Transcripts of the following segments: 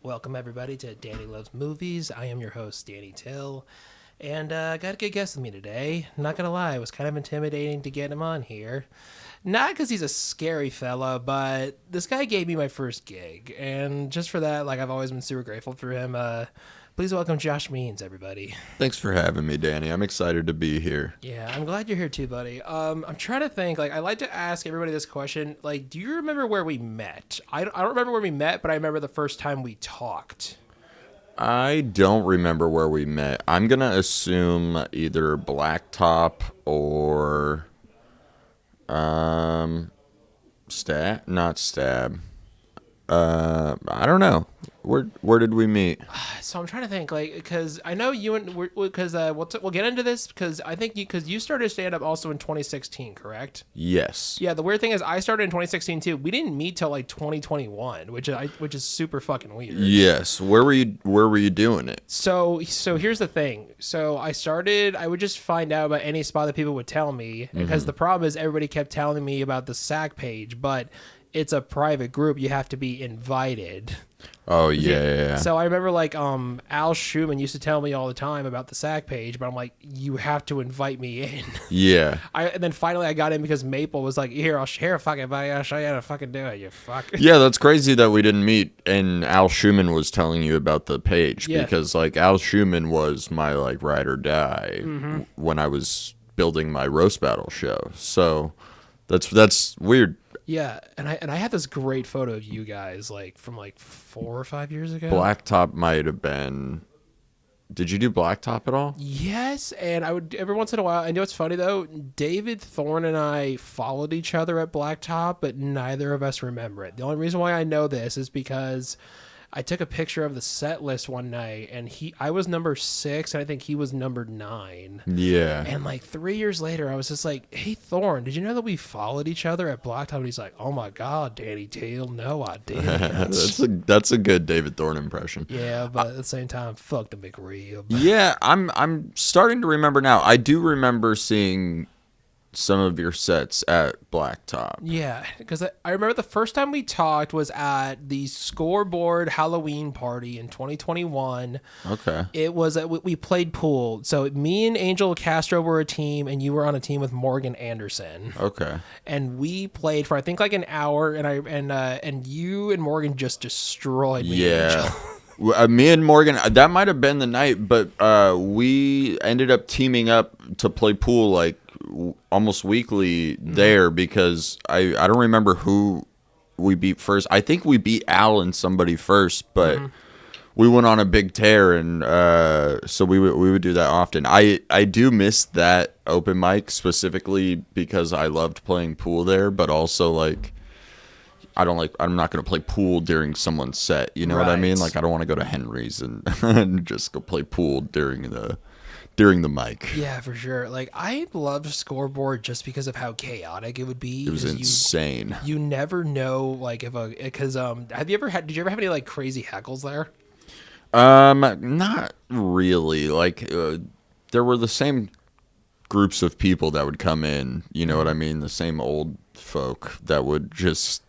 Welcome, everybody, to Danny Loves Movies. I am your host, Danny Till, and got a good guest with me today. Not gonna lie, it was kind of intimidating to get him on here. Not because he's a scary fella, but this guy gave me my first gig, and just for that, I've always been super grateful for him. Please welcome Josh Means, everybody. Thanks for having me, Danny. I'm excited to be here. Yeah, I'm glad you're here too, buddy. I'm trying to think. I like to ask everybody this question. Do you remember where we met? I don't remember where we met, but I remember the first time we talked. I don't remember where we met. I'm going to assume either Blacktop or not Stab. I don't know. Where did we meet? So I'm trying to think, because I know you and we'll get into this because I think because you started stand up also in 2016, correct? Yes. Yeah. The weird thing is, I started in 2016 too. We didn't meet till 2021, which is super fucking weird. Yes. Where were you doing it? So here's the thing. So I would just find out about any spot that people would tell me because the problem is everybody kept telling me about the SAC page, but it's a private group. You have to be invited. Oh, yeah. So I remember Al Schumann used to tell me all the time about the SAC page, but I'm like, you have to invite me in. Yeah. And then finally I got in because Maple was like, here, I'll share fucking buddy. I'll show you how to fucking do it, you fuck. Yeah, that's crazy that we didn't meet and Al Schumann was telling you about the page because Al Schumann was my ride or die when I was building my roast battle show. So that's weird. Yeah, and I had this great photo of you guys from 4 or 5 years ago. Blacktop might have been. Did you do Blacktop at all? Yes, and I would every once in a while. I know it's funny though. David Thorne and I followed each other at Blacktop, but neither of us remember it. The only reason why I know this is because I took a picture of the set list one night, and I was number 6, and I think he was number 9. Yeah. And 3 years later, I was just like, "Hey, Thorne, did you know that we followed each other at Blacktop?" And he's like, "Oh my God, Danny Teal, no, I didn't." that's a good David Thorne impression. Yeah, but at the same time, fuck the McRib. Yeah, I'm starting to remember now. I do remember seeing some of your sets at Blacktop. Yeah, because I remember the first time we talked was at the Scoreboard Halloween party in 2021. Okay. It was we played pool. So me and Angel Castro were a team, and you were on a team with Morgan Anderson. Okay. And we played for I think an hour, and you and Morgan just destroyed me. Yeah. Me and Morgan, that might have been the night, but we ended up teaming up to play pool almost weekly there because I don't remember who we beat first. I think we beat Al and somebody first, but we went on a big tear, and so we would do that often. I do miss that open mic specifically because I loved playing pool there, but also I'm not going to play pool during someone's set. You know what I mean? I don't want to go to Henry's and just go play pool during the mic. Yeah, for sure. I loved Scoreboard just because of how chaotic it would be. It was insane. You never know, because did you ever have any crazy heckles there? Not really. There were the same groups of people that would come in. You know what I mean? The same old folk that would just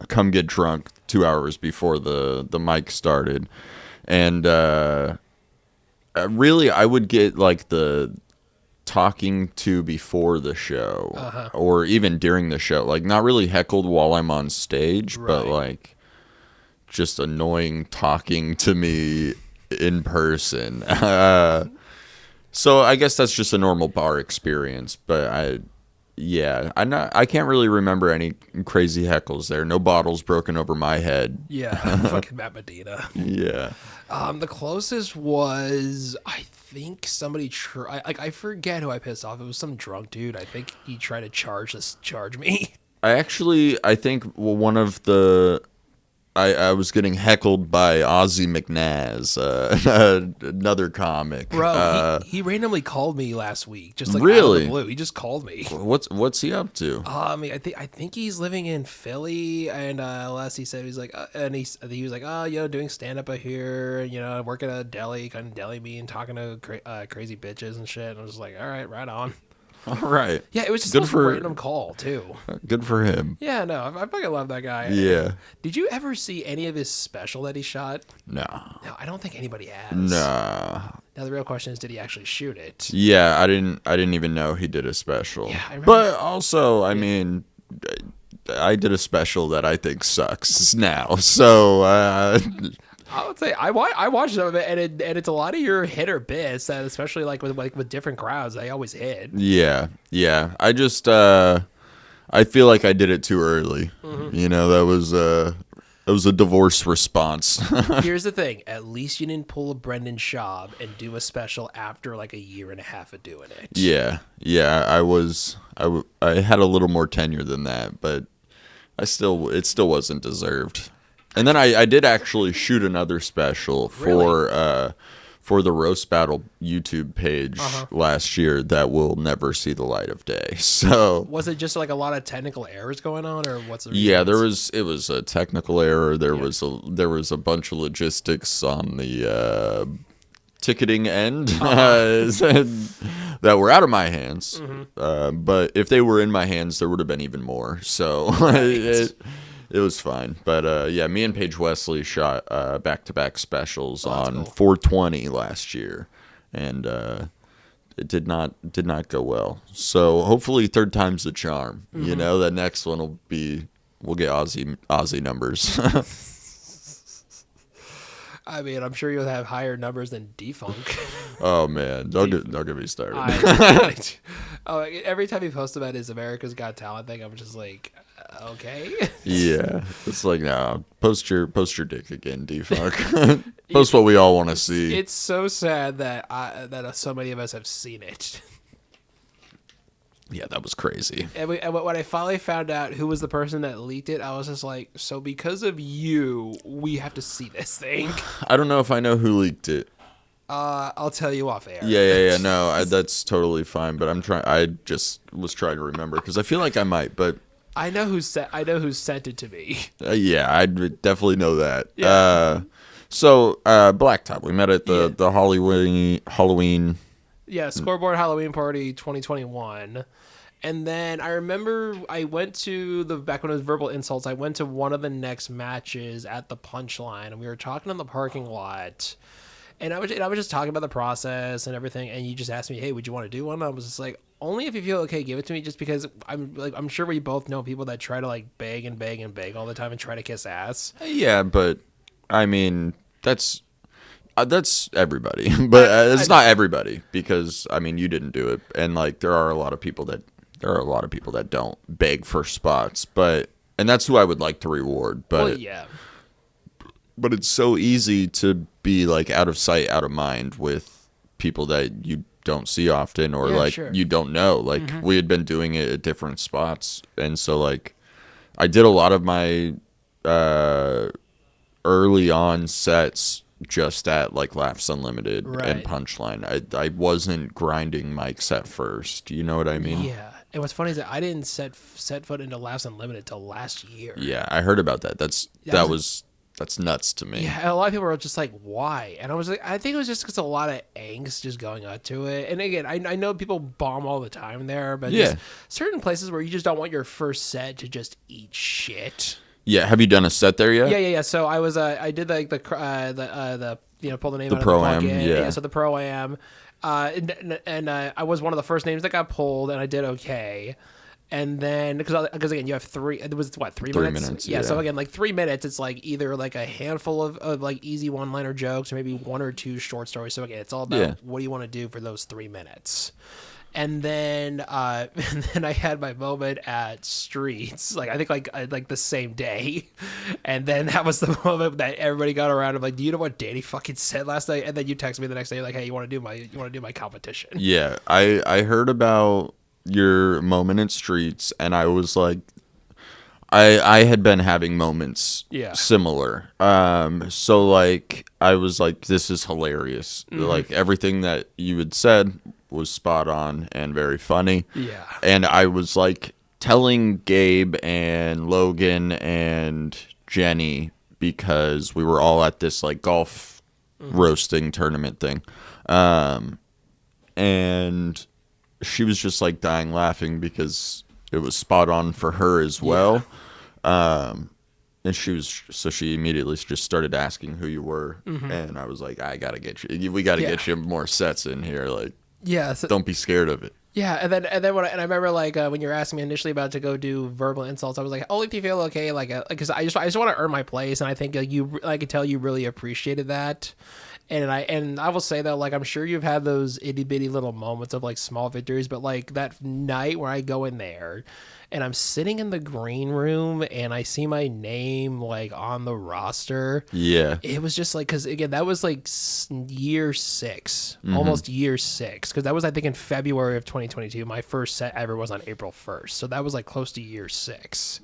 come get drunk 2 hours before the mic started, and really I would get the talking to before the show or even during the show, not really heckled while I'm on stage, but just annoying talking to me in person. So I guess that's just a normal bar experience, but I can't really remember any crazy heckles there. No bottles broken over my head. Yeah, fucking Matt Medina. Yeah. The closest was, I think somebody I forget who I pissed off. It was some drunk dude. I think he tried to charge me. I think one of the I was getting heckled by Ozzy McNaz, another comic. Bro, he randomly called me last week, just really? Out of the blue. He just called me. What's he up to? I think he's living in Philly, and last he said he was doing stand up here, working at a deli, kind of deli me and talking to crazy bitches and shit. And I was just like, all right on. All right. Yeah, it was just Good a for- random call too. Good for him. Yeah, no, I fucking love that guy. Yeah. Did you ever see any of his special that he shot? No. No, I don't think anybody has. Nah. Now the real question is, did he actually shoot it? Yeah, I didn't even know he did a special. Yeah, I remember. But also, I mean, I did a special that I think sucks now. So, I would say I watched some of it, and it's a lot of your hit or miss, that especially with different crowds, they always hit. yeah. I just I feel like I did it too early. You know, that was a divorce response. Here's the thing: at least you didn't pull a Brendan Schaub and do a special after like a year and a half of doing it. Yeah. I had a little more tenure than that, but it still wasn't deserved. And then I did actually shoot another special for the Roast Battle YouTube page last year that will never see the light of day. So Was it just like a lot of technical errors going on, or what's the reason? yeah, it was a technical error. There was a bunch of logistics on the ticketing end that were out of my hands. But if they were in my hands, there would have been even more. So it was fine. But yeah, me and Paige Wesley shot back-to-back specials on cool. 420 last year, and it did not go well. So hopefully third time's the charm. You know, that next one we'll get Aussie numbers. I mean, I'm sure you'll have higher numbers than Defunk. Oh man, don't get me started. Every time he posts about his America's Got Talent thing, I'm just like, okay. Yeah, it's like, no, post your dick again, D-Funk. Post what we all want to see. It's so sad that so many of us have seen it. Yeah, that was crazy. And when I finally found out who was the person that leaked it, I was just like, so because of you, we have to see this thing. I don't know if I know who leaked it. I'll tell you off air. Yeah. No, that's totally fine. But I just was trying to remember because I feel like I might. But I know who sent it to me. yeah, I definitely know that. Yeah. So Blacktop, we met at the Halloween. Yeah, Scoreboard Halloween Party 2021. And then I remember I went to back when it was Verbal Insults, I went to one of the next matches at the Punchline, and we were talking in the parking lot. And I was just talking about the process and everything, and you just asked me, hey, would you want to do one? And I was just like, only if you feel okay, give it to me, just because I'm sure we both know people that try to like beg and beg and beg all the time and try to kiss ass. Yeah, but I mean, that's everybody, but it's not everybody, because I mean, you didn't do it, and like there are a lot of people that don't beg for spots, and that's who I would like to reward. But Well, yeah. But it's so easy to be like out of sight, out of mind with people that you don't see often, or Yeah, like sure. you don't know. Like we had been doing it at different spots, and so like I did a lot of my early on sets just at like Laughs Unlimited Right. and Punchline. I wasn't grinding mics at first. You know what I mean? Yeah. And what's funny is that I didn't set foot into Laughs Unlimited till last year. Yeah, I heard about that. That's nuts to me. Yeah, and a lot of people were just like, why? And I was like, I think it was just because a lot of angst just going up to it. And again, I know people bomb all the time there, but Yeah. just certain places where you just don't want your first set to just eat shit. Yeah, have you done a set there yet? Yeah. So I was, I did like the pull the name out of the Pro-am, bucket. yeah. So the Pro-am. And I was one of the first names that got pulled, and I did okay. And then, because again, you have three. It was what, 3 minutes? 3 minutes, Yeah. So yeah. again, like 3 minutes, it's like either like a handful of like easy one-liner jokes, or maybe one or two short stories. So again, it's all about what do you want to do for those 3 minutes. And then I had my moment at Streets, like I think like the same day, and then that was the moment that everybody got around. I'm like, do you know what Danny fucking said last night? And then you text me the next day like, hey, you want to do my competition? Yeah, I heard about your moment in Streets, and I was like, I had been having moments similar. So like I was like, this is hilarious. Like everything that you had said was spot on and very funny. Yeah. And I was like telling Gabe and Logan and Jenny, because we were all at this like golf roasting tournament thing. And she was just like dying laughing because it was spot on for her as well. And she immediately just started asking who you were, and I was like, I gotta get you. We gotta get you more sets in here. Like, So, don't be scared of it. yeah, and then I remember like when you were asking me initially about to go do verbal insults, I was like, only if you feel okay, like, because I just want to earn my place, and I think I could tell you really appreciated that. And I will say though, like, I'm sure you've had those itty bitty little moments of like small victories, but like that night where I go in there and I'm sitting in the green room and I see my name like on the roster. Yeah. It was just like, because again, that was like year 6, almost year 6, because that was, I think, in February of 2022. My first set ever was on April 1st, so that was like close to year 6,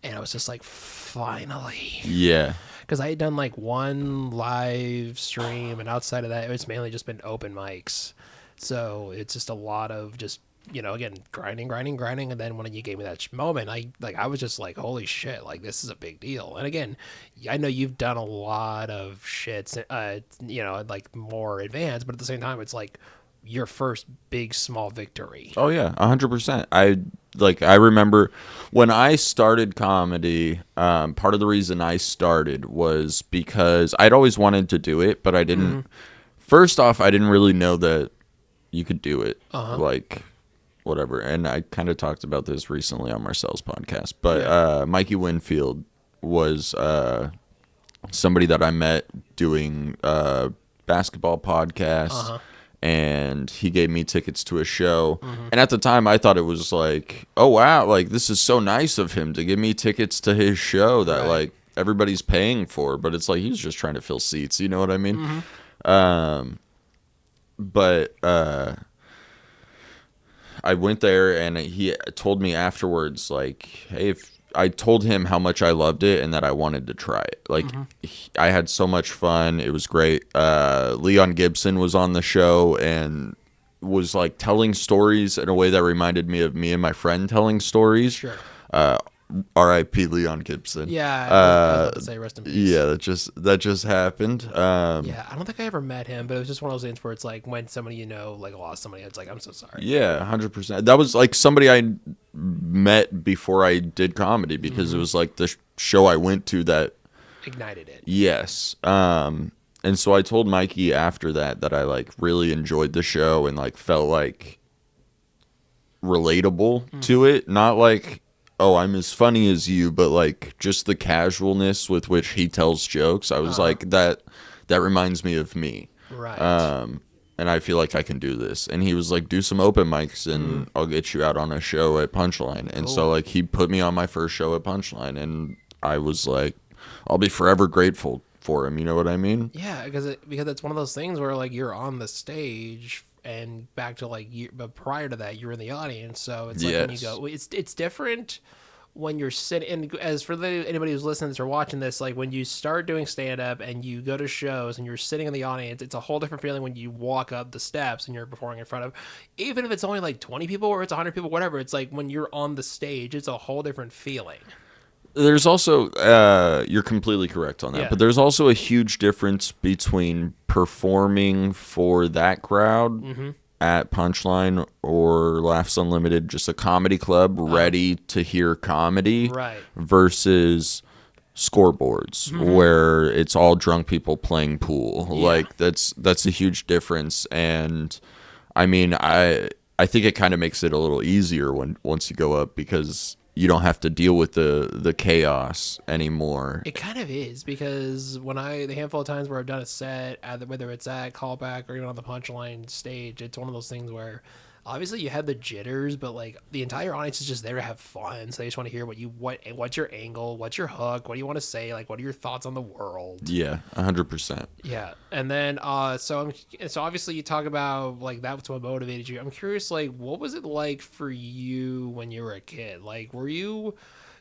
and I was just like, finally. Yeah. Because I had done like one live stream, and outside of that, it's mainly just been open mics. So it's just a lot of just, again, grinding. And then when you gave me that moment, I was just like, holy shit, like, this is a big deal. And again, I know you've done a lot of shits, like more advanced, but at the same time, it's like your first big small victory. Oh yeah, 100%. I remember when I started comedy. Part of the reason I started was because I'd always wanted to do it, but I didn't. First off, I didn't really know that you could do it. Like, whatever. And I kind of talked about this recently on Marcel's podcast. But Mikey Winfield was somebody that I met doing basketball podcasts. And he gave me tickets to a show. And at the time, I thought it was like, oh, wow, like, this is so nice of him to give me tickets to his show that, like, everybody's paying for. But it's like, he's just trying to fill seats. You know what I mean? But I went there, and he told me afterwards, like, hey, if I told him how much I loved it and that I wanted to try it. Like, I had so much fun. It was great. Leon Gibson was on the show and was like telling stories in a way that reminded me of me and my friend telling stories. Sure. R.I.P. Leon Gibson. Yeah, I was about to say rest in peace. Yeah, that just happened. Yeah, I don't think I ever met him, but it was just one of those things where it's like when somebody like lost somebody, it's like, I'm so sorry. Yeah, 100%. That was like somebody I met before I did comedy because it was like the show I went to that ignited it. Yes. And so I told Mikey after that I like really enjoyed the show and like felt like relatable to it, not like, oh, I'm as funny as you, but like just the casualness with which he tells jokes. I was like, that reminds me of me. Right. And I feel like I can do this. And he was like, do some open mics and I'll get you out on a show at Punchline. And so like he put me on my first show at Punchline, and I was like, I'll be forever grateful for him. You know what I mean? Yeah, because it's one of those things where like you're on the stage, and back to like but prior to that you're in the audience, so it's like when you go, it's different when you're sitting. And as for anybody who's listening to this or watching this, like when you start doing stand-up and you go to shows and you're sitting in the audience, it's a whole different feeling when you walk up the steps and you're performing in front of, even if it's only like 20 people or it's 100 people, whatever. It's like when you're on the stage, it's a whole different feeling. There's also, you're completely correct on that, but there's also a huge difference between performing for that crowd at Punchline or Laughs Unlimited, just a comedy club ready to hear comedy, versus scoreboards where it's all drunk people playing pool. Like that's a huge difference. And I mean, I think it kind of makes it a little easier once you go up, because you don't have to deal with the chaos anymore. It kind of is, because the handful of times where I've done a set, whether it's at Callback or even on the Punchline stage, it's one of those things where obviously you have the jitters, but like the entire audience is just there to have fun. So they just want to hear what's your angle, what's your hook, what do you want to say, like what are your thoughts on the world? Yeah, 100%. Yeah, and then so obviously you talk about like that's what motivated you. I'm curious, like what was it like for you when you were a kid? Like were you?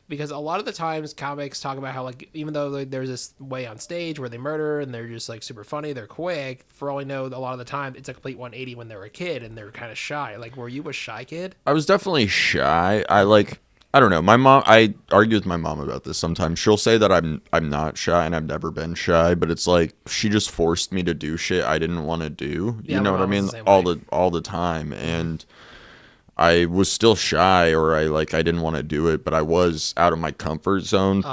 Because a lot of the times comics talk about how like even though there's this way on stage where they murder and they're just like super funny, they're quick, for all I know, a lot of the time it's a complete 180 when they're a kid and they're kind of shy. Like were you a shy kid? I was definitely shy. I don't know. My mom, I argue with my mom about this sometimes. She'll say that I'm not shy and I've never been shy, but it's like she just forced me to do shit I didn't want to do. You know what I mean? All the time. And I was still shy, or I didn't want to do it, but I was out of my comfort zone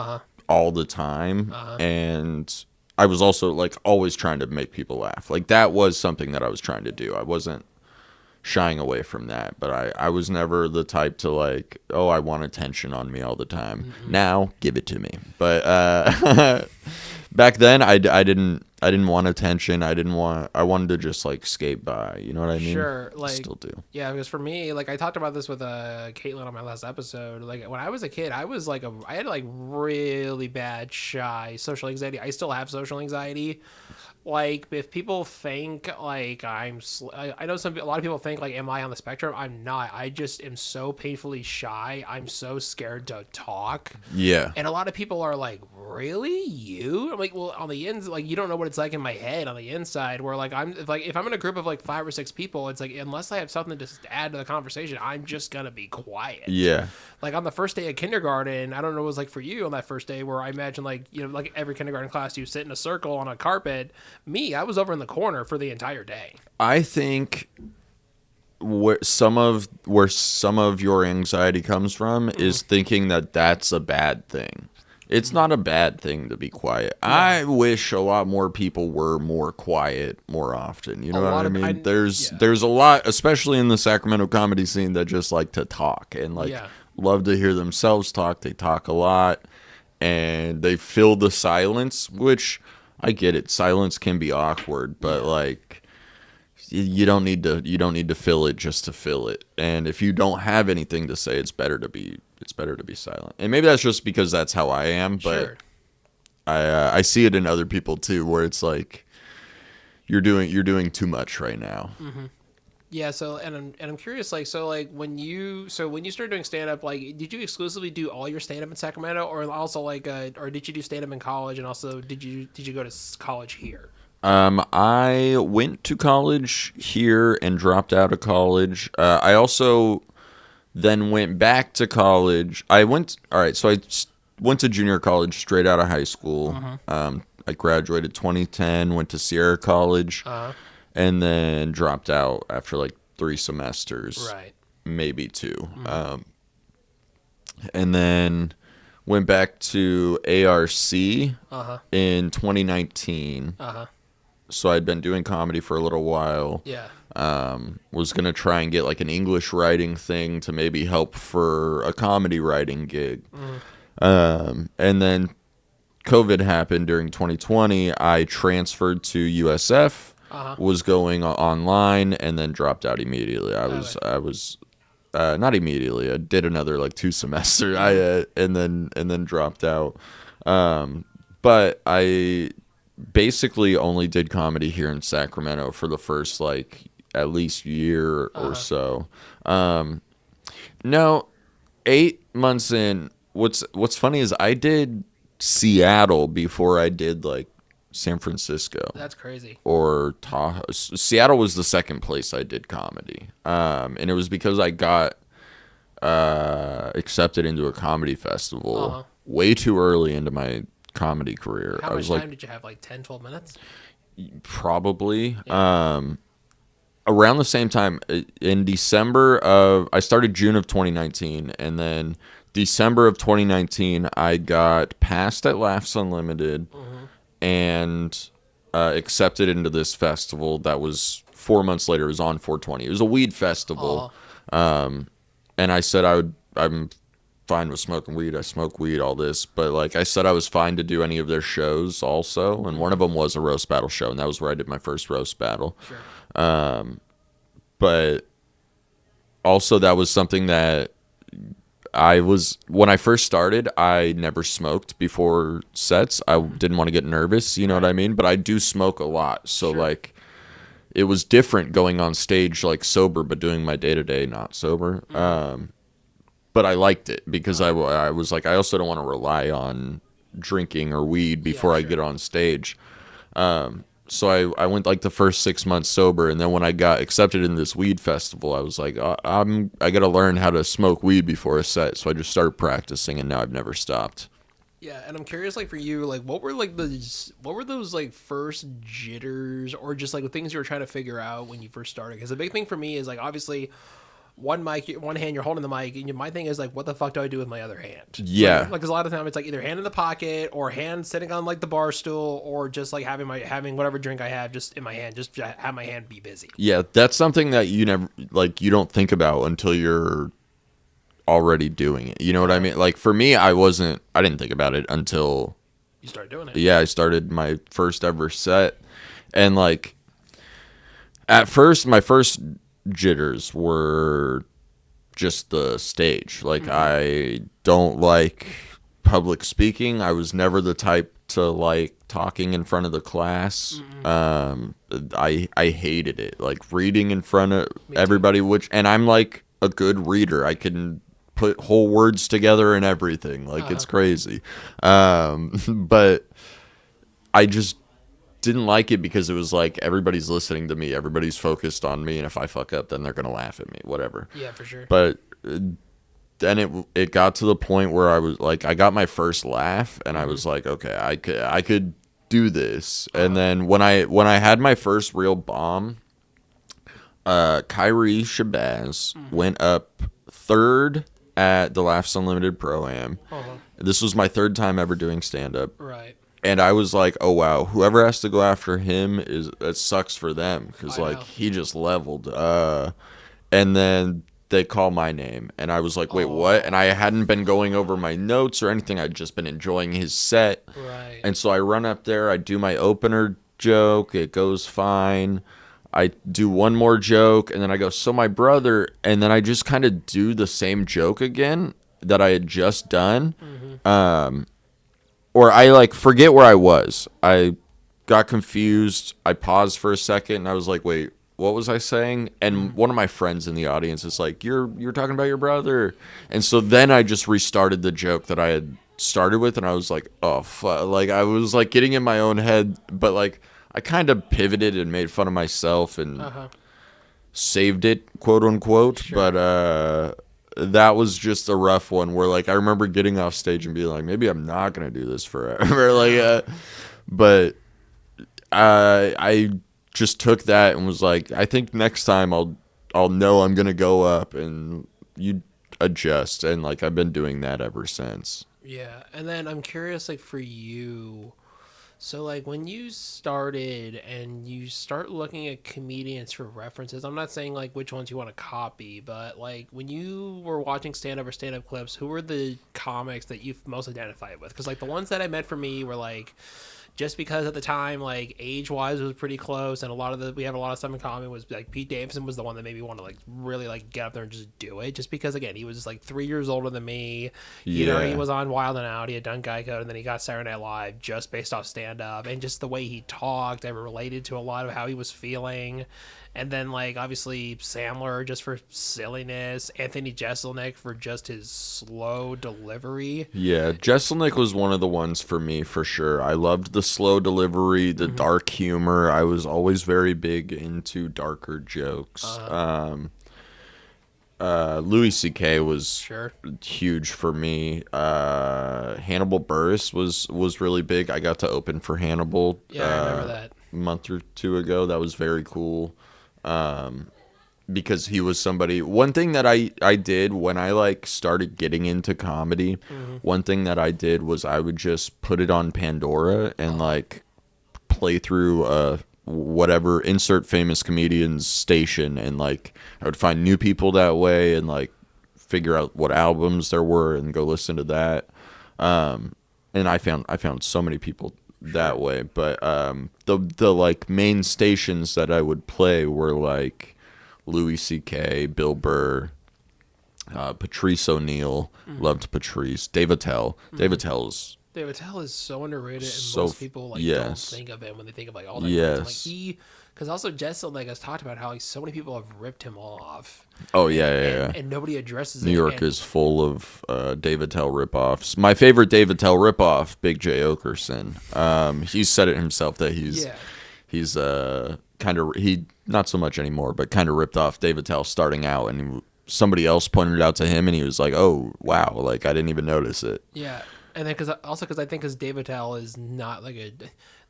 all the time. And I was also like always trying to make people laugh. Like that was something that I was trying to do. I wasn't shying away from that, but I was never the type to like, oh, I want attention on me all the time. Now give it to me. But back then I didn't want attention. I wanted to just like skate by, you know what I mean? Sure, I like still do. yeah, because for me, like I talked about this with Caitlin on my last episode. Like when I was a kid, I was like I had like really bad shy social anxiety. I still have social anxiety. Like if people think like I know a lot of people think like, am I on the spectrum? I'm not. I just am so painfully shy. I'm so scared to talk. Yeah. And a lot of people are like, really, you? I'm like, well, on the ends, like you don't know what it's like in my head on the inside. Where like if I'm in a group of like 5 or 6 people, it's like unless I have something to add to the conversation, I'm just gonna be quiet. Yeah. Like on the first day of kindergarten, I don't know what it was like for you on that first day, where I imagine like, you know, like every kindergarten class, you sit in a circle on a carpet. Me, I was over in the corner for the entire day. I think where some of your anxiety comes from is thinking that that's a bad thing. It's not a bad thing to be quiet. Yeah. I wish a lot more people were more quiet more often. You know what I mean? There's a lot, especially in the Sacramento comedy scene, that just like to talk and like love to hear themselves talk. They talk a lot and they fill the silence, which I get it. Silence can be awkward, but like you don't need to fill it just to fill it. And if you don't have anything to say, it's better to be silent. And maybe that's just because that's how I am, but sure. I see it in other people too, where it's like you're doing too much right now. Mm-hmm. Yeah, so and I'm curious, like, so like when you started doing stand up, like, did you exclusively do all your stand up in Sacramento, or also like, or did you do stand up in college, and also did you go to college here? I went to college here and dropped out of college. I also then went back to college. So I went to junior college straight out of high school. I graduated 2010, went to Sierra College. And then dropped out after like 3 semesters, right? Maybe 2. And then went back to ARC in 2019. So I'd been doing comedy for a little while. Yeah. Was gonna try and get like an English writing thing to maybe help for a comedy writing gig. And then COVID happened during 2020. I transferred to USF. Was going online and then dropped out immediately. I was not immediately. I did another like 2 semesters. And then dropped out. But I basically only did comedy here in Sacramento for the first like at least year or so. No, 8 months in. What's funny is I did Seattle before I did like San Francisco. That's crazy. Or Tahoe. Seattle was the second place I did comedy. And it was because I got accepted into a comedy festival way too early into my comedy career. How much time did you have? Like 10, 12 minutes? Probably. Yeah. Around the same time, in December of... I started June of 2019, and then December of 2019, I got passed at Laughs Unlimited and accepted into this festival that was 4 months later. It was on 420. It was a weed festival. And I said I'm fine with smoking weed. I smoke weed, all this. But like I said, I was fine to do any of their shows also. And one of them was a roast battle show. And that was where I did my first roast battle. Sure. But also that was something that when I first started, I never smoked before sets. I didn't want to get nervous, you know what I mean? But I do smoke a lot. So like it was different going on stage like sober, but doing my day-to-day not sober. But I liked it because I was like, I also don't want to rely on drinking or weed before I get on stage. So I went like the first 6 months sober, and then when I got accepted in this weed festival, I was like, I got to learn how to smoke weed before a set. So I just started practicing, and now I've never stopped. Yeah, and I'm curious, like for you, like what were those like first jitters or just like the things you were trying to figure out when you first started? Because the big thing for me is like obviously one mic, one hand you're holding the mic, and my thing is like, what the fuck do I do with my other hand? Yeah. Like 'cause a lot of time it's like either hand in the pocket or hand sitting on like the bar stool or just like having whatever drink I have just in my hand, just to have my hand be busy. Yeah, that's something that you never you don't think about until you're already doing it. You know what I mean? Like for me, I didn't think about it until You start doing it. I started my first ever set, and like at first my first jitters were just the stage. Like I don't like public speaking. I was never the type to like talking in front of the class. I hated it. Like reading in front of everybody, and I'm like a good reader. I can put whole words together and everything. Like it's crazy. But I just didn't like it because it was like everybody's listening to me, everybody's focused on me, and if I fuck up, then they're gonna laugh at me, whatever. Yeah, for sure. But then it got to the point where I was like, I got my first laugh, and I was like, okay, I could do this. And then when I had my first real bomb, Kyrie Shabazz went up third at the Laughs Unlimited Pro-Am. This was my third time ever doing stand-up. Right. And I was like, oh, wow, whoever has to go after him, it sucks for them. Because, like, he just leveled. And then they call my name. And I was like, wait, what? And I hadn't been going over my notes or anything. I'd just been enjoying his set. Right. And so I run up there. I do my opener joke. It goes fine. I do one more joke. And then I go, so my brother. And then I just kind of do the same joke again that I had just done. Or I like forget where I was. I got confused. I paused for a second and I was like, wait, what was I saying? And one of my friends in the audience is like, you're talking about your brother. And so then I just restarted the joke that I had started with, and I was like, oh fuck. Like I was like getting in my own head, but like I kind of pivoted and made fun of myself and saved it, quote unquote. Sure. But that was just a rough one where like I remember getting off stage and being like, maybe I'm not gonna do this forever. Like but I just took that and was like, I think next time I'll know I'm gonna go up, and you adjust. And like I've been doing that ever since. Yeah. And then I'm curious, like for you, so like when you started and you start looking at comedians for references, I'm not saying like which ones you want to copy, but like when you were watching stand-up or stand-up clips, who were the comics that you most identified with? Because like the ones that I met for me were like, just because at the time, like age-wise, was pretty close, and we have a lot of stuff in common. Was like Pete Davidson was the one that made me want to like really like get up there and just do it. Just because again, he was just like 3 years older than me. You know, he was on Wild and Out. He had done Geico, and then he got Saturday Night Live just based off stand-up, and just the way he talked, I related to a lot of how he was feeling. And then, like, obviously, Sandler just for silliness. Anthony Jeselnik for just his slow delivery. Yeah, Jeselnik was one of the ones for me, for sure. I loved the slow delivery, the dark humor. I was always very big into darker jokes. Louis C.K. was huge for me. Hannibal Buress was really big. I got to open for Hannibal I remember that. a month or two ago. That was very cool. Because he was somebody. One thing that I did when I like started getting into comedy, one thing that I did was I would just put it on Pandora and like play through whatever, insert famous comedians station, and like I would find new people that way and like figure out what albums there were and go listen to that. And I found so many people that way, but the like main stations that I would play were like Louis C.K., Bill Burr, Patrice O'Neill, loved Patrice, Dave Attell. Dave Attell is so underrated, and most people like don't think of him when they think of like all that. Like because also Jessel, like has talked about how like so many people have ripped him off. Oh yeah. And nobody addresses it. New York is full of Dave Attell ripoffs. My favorite Dave Attell ripoff, Big J Okerson. He said it himself that he's kind of he not so much anymore, but kind of ripped off Dave Attell starting out, and somebody else pointed it out to him, and he was like, "Oh wow, like I didn't even notice it." Yeah. And then because I think Dave Attell is not like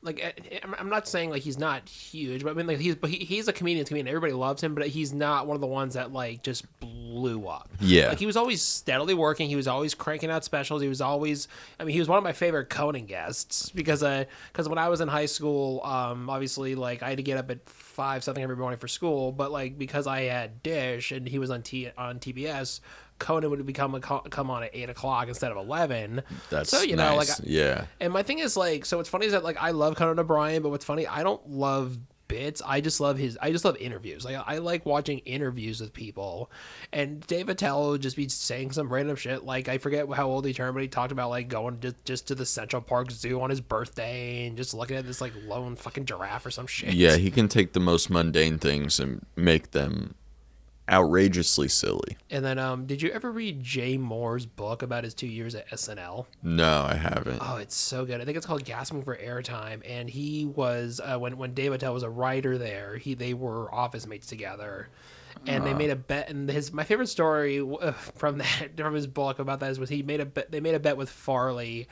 I'm not saying like he's not huge, but I mean like he's a comedian. Everybody loves him, but he's not one of the ones that like just blew up. Yeah. Like he was always steadily working. He was always cranking out specials. He was always, I mean, he was one of my favorite Conan guests because when I was in high school, obviously like I had to get up at 5 something every morning for school, but like because I had Dish and he was on TBS. Conan would come on at 8 o'clock instead of 11. That's so you nice. know like yeah. And my thing is like, so what's funny is that like I love Conan O'Brien, but what's funny, I don't love bits. I just love interviews. Like I like watching interviews with people, and Dave Attell would just be saying some random shit. Like I forget how old he turned, but he talked about like going just to the Central Park Zoo on his birthday and just looking at this like lone fucking giraffe or some shit. Yeah, he can take the most mundane things and make them outrageously silly. And then, did you ever read Jay Moore's book about his 2 years at SNL? No, I haven't. Oh, it's so good. I think it's called Gasping for Airtime. And he was when Dave Attell was a writer there. They were office mates together, and they made a bet. And my favorite story from his book about that was he made a bet. They made a bet with Farley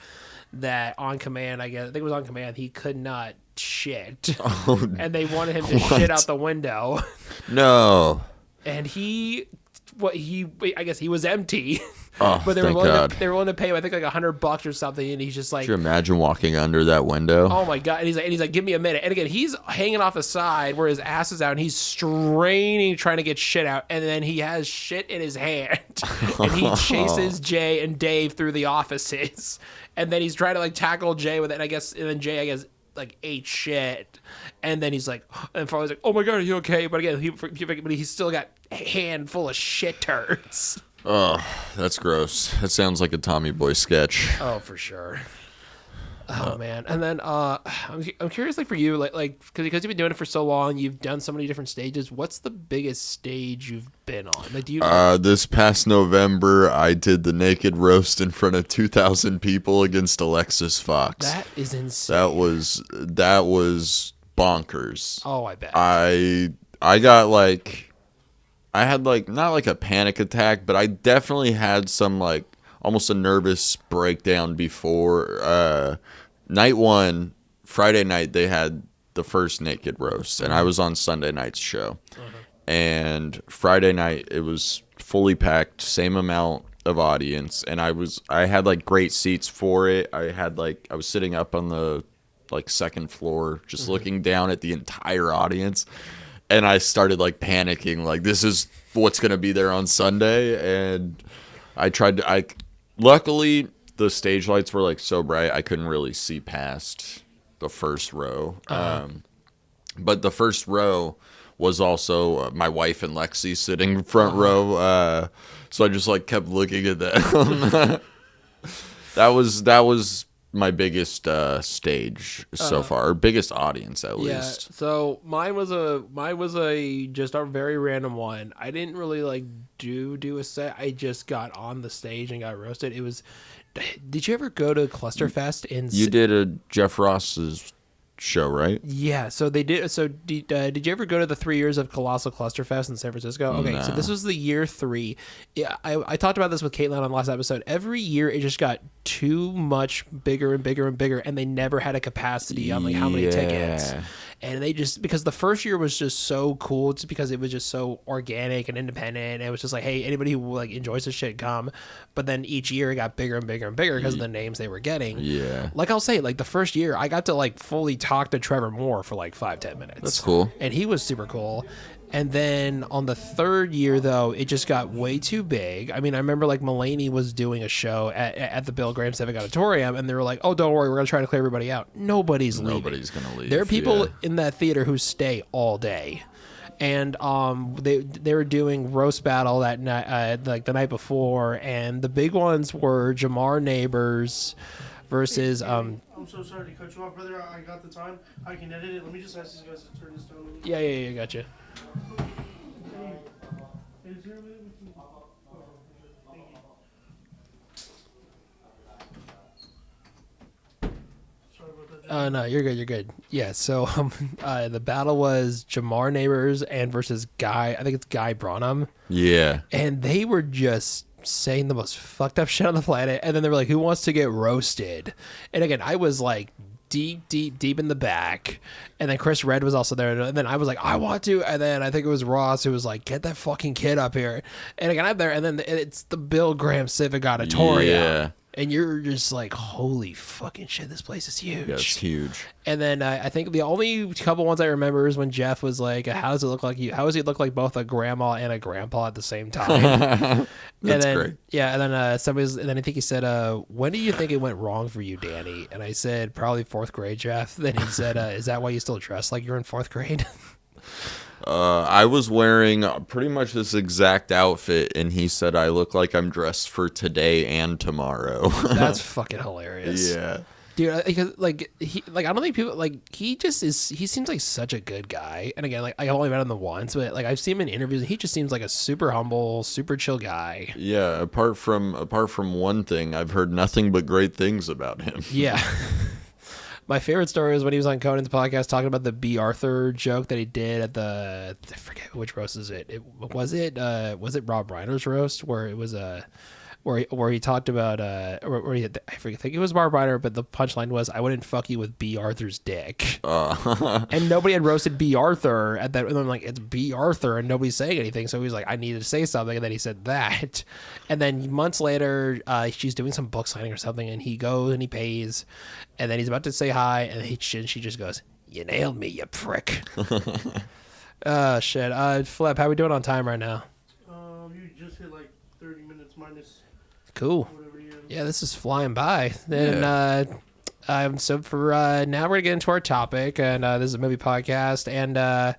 that On Command, I think it was On Command, he could not shit, and they wanted him to shit out the window. No. And I guess he was empty, Oh, but they thank God. They were willing to pay him, I think like $100 or something, and he's just like, Could you imagine walking under that window? oh my God. And he's like, give me a minute. And again, he's hanging off the side where his ass is out, and he's straining, trying to get shit out. And then he has shit in his hand, and he chases Jay and Dave through the offices. And then he's trying to like tackle Jay with it. And then Jay, I guess, like ate shit, and then he's like, and Farley's like, oh my God, are you okay? But again, he's still got a hand full of shit turds. Oh, that's gross. That sounds like a Tommy Boy sketch. Oh, for sure. Oh man. And then I'm curious, like for you, like because you've been doing it for so long, you've done so many different stages. What's the biggest stage you've been on? Like, do you? This past November, I did the naked roast in front of 2,000 people against Alexis Fox. That is insane. That was bonkers. Oh, I bet. I got like, I had like not like a panic attack, but I definitely had some like almost a nervous breakdown before night one. Friday night they had the first naked roast, and I was on Sunday night's show. And Friday night it was fully packed, same amount of audience, and I had like great seats for it. I was sitting up on the like second floor, just looking down at the entire audience, and I started like panicking, like this is what's gonna be there on Sunday. And luckily the stage lights were like so bright I couldn't really see past the first row. But the first row was also my wife and Lexi sitting front row. So I just like kept looking at them. That was my biggest stage so far, or biggest audience at least. So mine was just a very random one. I didn't really like do a set. I just got on the stage and got roasted. It was. Did you ever go to Clusterfest in? You did a Jeff Ross's show, right? Yeah, so they did. So did you ever go to the 3 years of Colossal Clusterfest in San Francisco? Okay, No. So this was the year 3. Yeah, I talked about this with Caitlin on the last episode. Every year it just got too much bigger and bigger and bigger, and they never had a capacity on like how many tickets. And they just, because the first year was just so cool, just because it was just so organic and independent. It was just like, hey, anybody who like enjoys this shit, come. But then each year it got bigger and bigger and bigger because of the names they were getting. Yeah. Like I'll say, like the first year I got to like fully talk to Trevor Moore for like 5-10 minutes. That's cool. And he was super cool. And then on the third year, though, it just got way too big. I mean, I remember like Mulaney was doing a show at the Bill Graham Civic Auditorium, and they were like, "Oh, don't worry, we're gonna try to clear everybody out." Nobody's leaving. Nobody's gonna leave. There are people in that theater who stay all day, and they were doing roast battle that night, like the night before, and the big ones were Jamar Neighbors versus I'm so sorry to cut you off, brother. I got the time. I can edit it. Let me just ask these guys to turn this down a little bit. Yeah, gotcha. Is there a way we can... Thank you. Sorry about that. No, you're good. Yeah, so the battle was Jamar Neighbors and versus I think it's Guy Branum. Yeah. And they were just saying the most fucked up shit on the planet. And then they were like, who wants to get roasted? And again, I was like deep in the back, and then Chris Red was also there, and then I was like, I want to, and then I think it was Ross who was like, get that fucking kid up here, and I got up there, and then it's the Bill Graham Civic Auditorium. Yeah. And you're just like, holy fucking shit, this place is huge. Yeah, it's huge. And then I think the only couple ones I remember is when Jeff was like, how does it look like you? How does he look like both a grandma and a grandpa at the same time? That's and then, great. Yeah, and then and then I think he said, when do you think it went wrong for you, Danny? And I said, probably fourth grade, Jeff. Then he said, is that why you still dress like you're in fourth grade? I was wearing pretty much this exact outfit, and he said I look like I'm dressed for today and tomorrow. That's fucking hilarious. Yeah. Dude, because I don't think people he just is. He seems like such a good guy. And again, I only met him the once, but I've seen him in interviews. And he just seems like a super humble, super chill guy. Yeah. Apart from one thing, I've heard nothing but great things about him. Yeah. My favorite story is when he was on Conan's podcast talking about the B. Arthur joke that he did at I forget which roast is it. Was it Rob Reiner's roast where it was where he talked about I think it was Rob Reiner, but the punchline was, I wouldn't fuck you with B. Arthur's dick. And nobody had roasted B. Arthur at that, and I'm like, it's B. Arthur, and nobody's saying anything, so he was like, I needed to say something, and then he said that. And then months later, she's doing some book signing or something, and he goes and he pays, and then he's about to say hi, and she just goes, you nailed me, you prick. Shit. Flip, how we doing on time right now? You just hit like 30 minutes minus. Cool. Yeah, this is flying by. And so for now, we're gonna get into our topic, and this is a movie podcast, and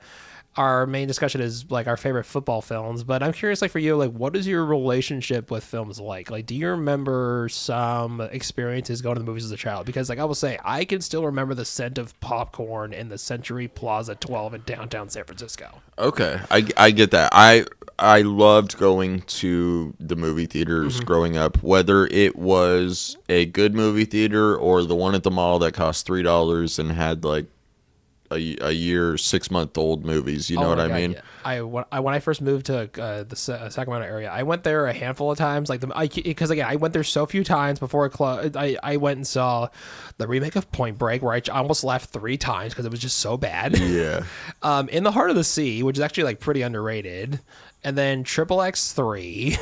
our main discussion is like our favorite football films. But I'm curious, like for you, like what is your relationship with films like? Like, do you remember some experiences going to the movies as a child? Because like I will say, I can still remember the scent of popcorn in the Century Plaza 12 in downtown San Francisco. Okay, I get that. I loved going to the movie theaters growing up, whether it was a good movie theater or the one at the mall that cost $3 and had like a year, 6-month-old movies. You know what I mean? Yeah. When I first moved to the Sacramento area, I went there a handful of times. Because again, I went there so few times before it closed. I went and saw the remake of Point Break, where I almost left 3 times because it was just so bad. Yeah. In the Heart of the Sea, which is actually like pretty underrated, and then Triple X3.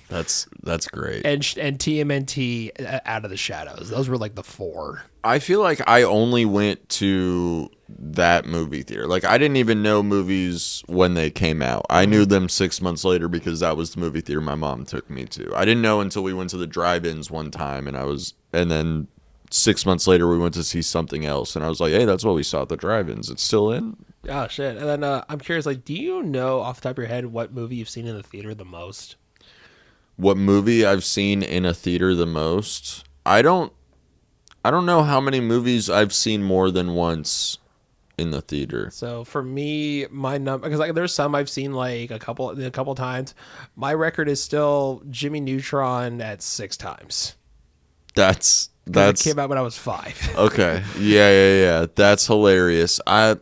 That's great. And TMNT Out of the Shadows. Those were like the 4. I feel like I only went to that movie theater. Like, I didn't even know movies when they came out. I knew them 6 months later because that was the movie theater my mom took me to. I didn't know until we went to the drive-ins one time, and then 6 months later we went to see something else, and I was like, hey, that's what we saw at the drive-ins. It's still in? Oh, shit. And then I'm curious, like, do you know off the top of your head what movie you've seen in the theater the most? What movie I've seen in a theater the most? I don't know how many movies I've seen more than once in the theater. So for me, my number, because like there's some I've seen like a couple times. My record is still Jimmy Neutron at 6 times. That's it came out when I was 5. Okay. Yeah. That's hilarious. I'm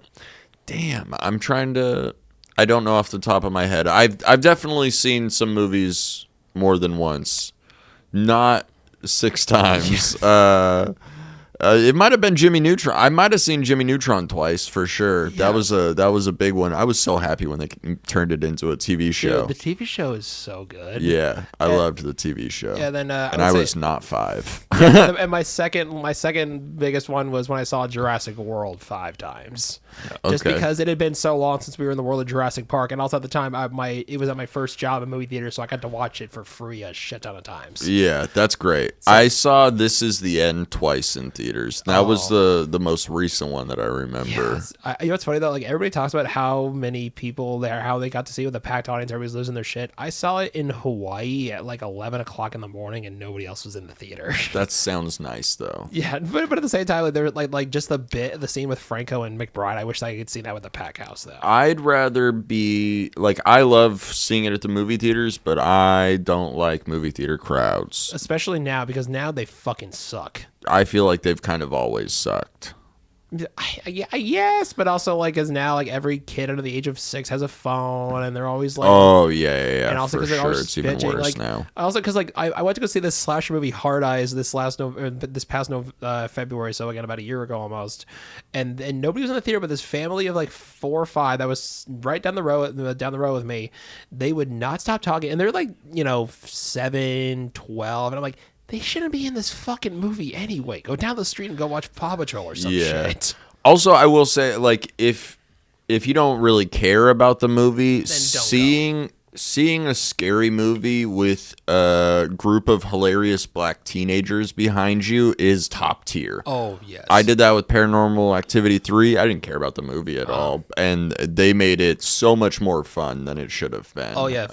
trying to. I don't know off the top of my head. I've definitely seen some movies more than once, not 6 times. It might have been Jimmy Neutron. I might have seen Jimmy Neutron twice for sure. Yeah. That was a big one. I was so happy when they turned it into a TV show. Dude, the TV show is so good. Yeah, I loved the TV show. Yeah, then I was not 5. Yeah, and my second biggest one was when I saw Jurassic World 5 times. Just because it had been so long since we were in the world of Jurassic Park, and also at the time it was at my first job at movie theater, so I got to watch it for free a shit ton of times. Yeah, that's great. So, I saw This Is the End twice in theaters. That was the most recent one that I remember. Yes. You know what's funny though? Like everybody talks about how many people there, how they got to see it with a packed audience, everybody's losing their shit. I saw it in Hawaii at like 11 o'clock in the morning, and nobody else was in the theater. That sounds nice though. Yeah, but at the same time, like there like just the scene with Franco and McBride. I wish I could see that with the pack house though. I'd rather be like, I love seeing it at the movie theaters, but I don't like movie theater crowds, especially now, because now they fucking suck. I feel like they've kind of always sucked. Yes, but also like as now like every kid under the age of 6 has a phone, and they're always like, Oh yeah. and also for because they're sure, always it's even bitching. worse Like now. also because like I went to go see this slasher movie Hard Eyes this past February, so again about a year ago almost, and nobody was in the theater, but this family of like 4 or 5 that was right down the road with me, they would not stop talking, and they're like 7, 12, and I'm like, they shouldn't be in this fucking movie anyway. Go down the street and go watch Paw Patrol or some shit. Also, I will say, like, if you don't really care about the movie, seeing a scary movie with a group of hilarious black teenagers behind you is top tier. Oh, yes. I did that with Paranormal Activity 3. I didn't care about the movie at all, and they made it so much more fun than it should have been. Oh yeah,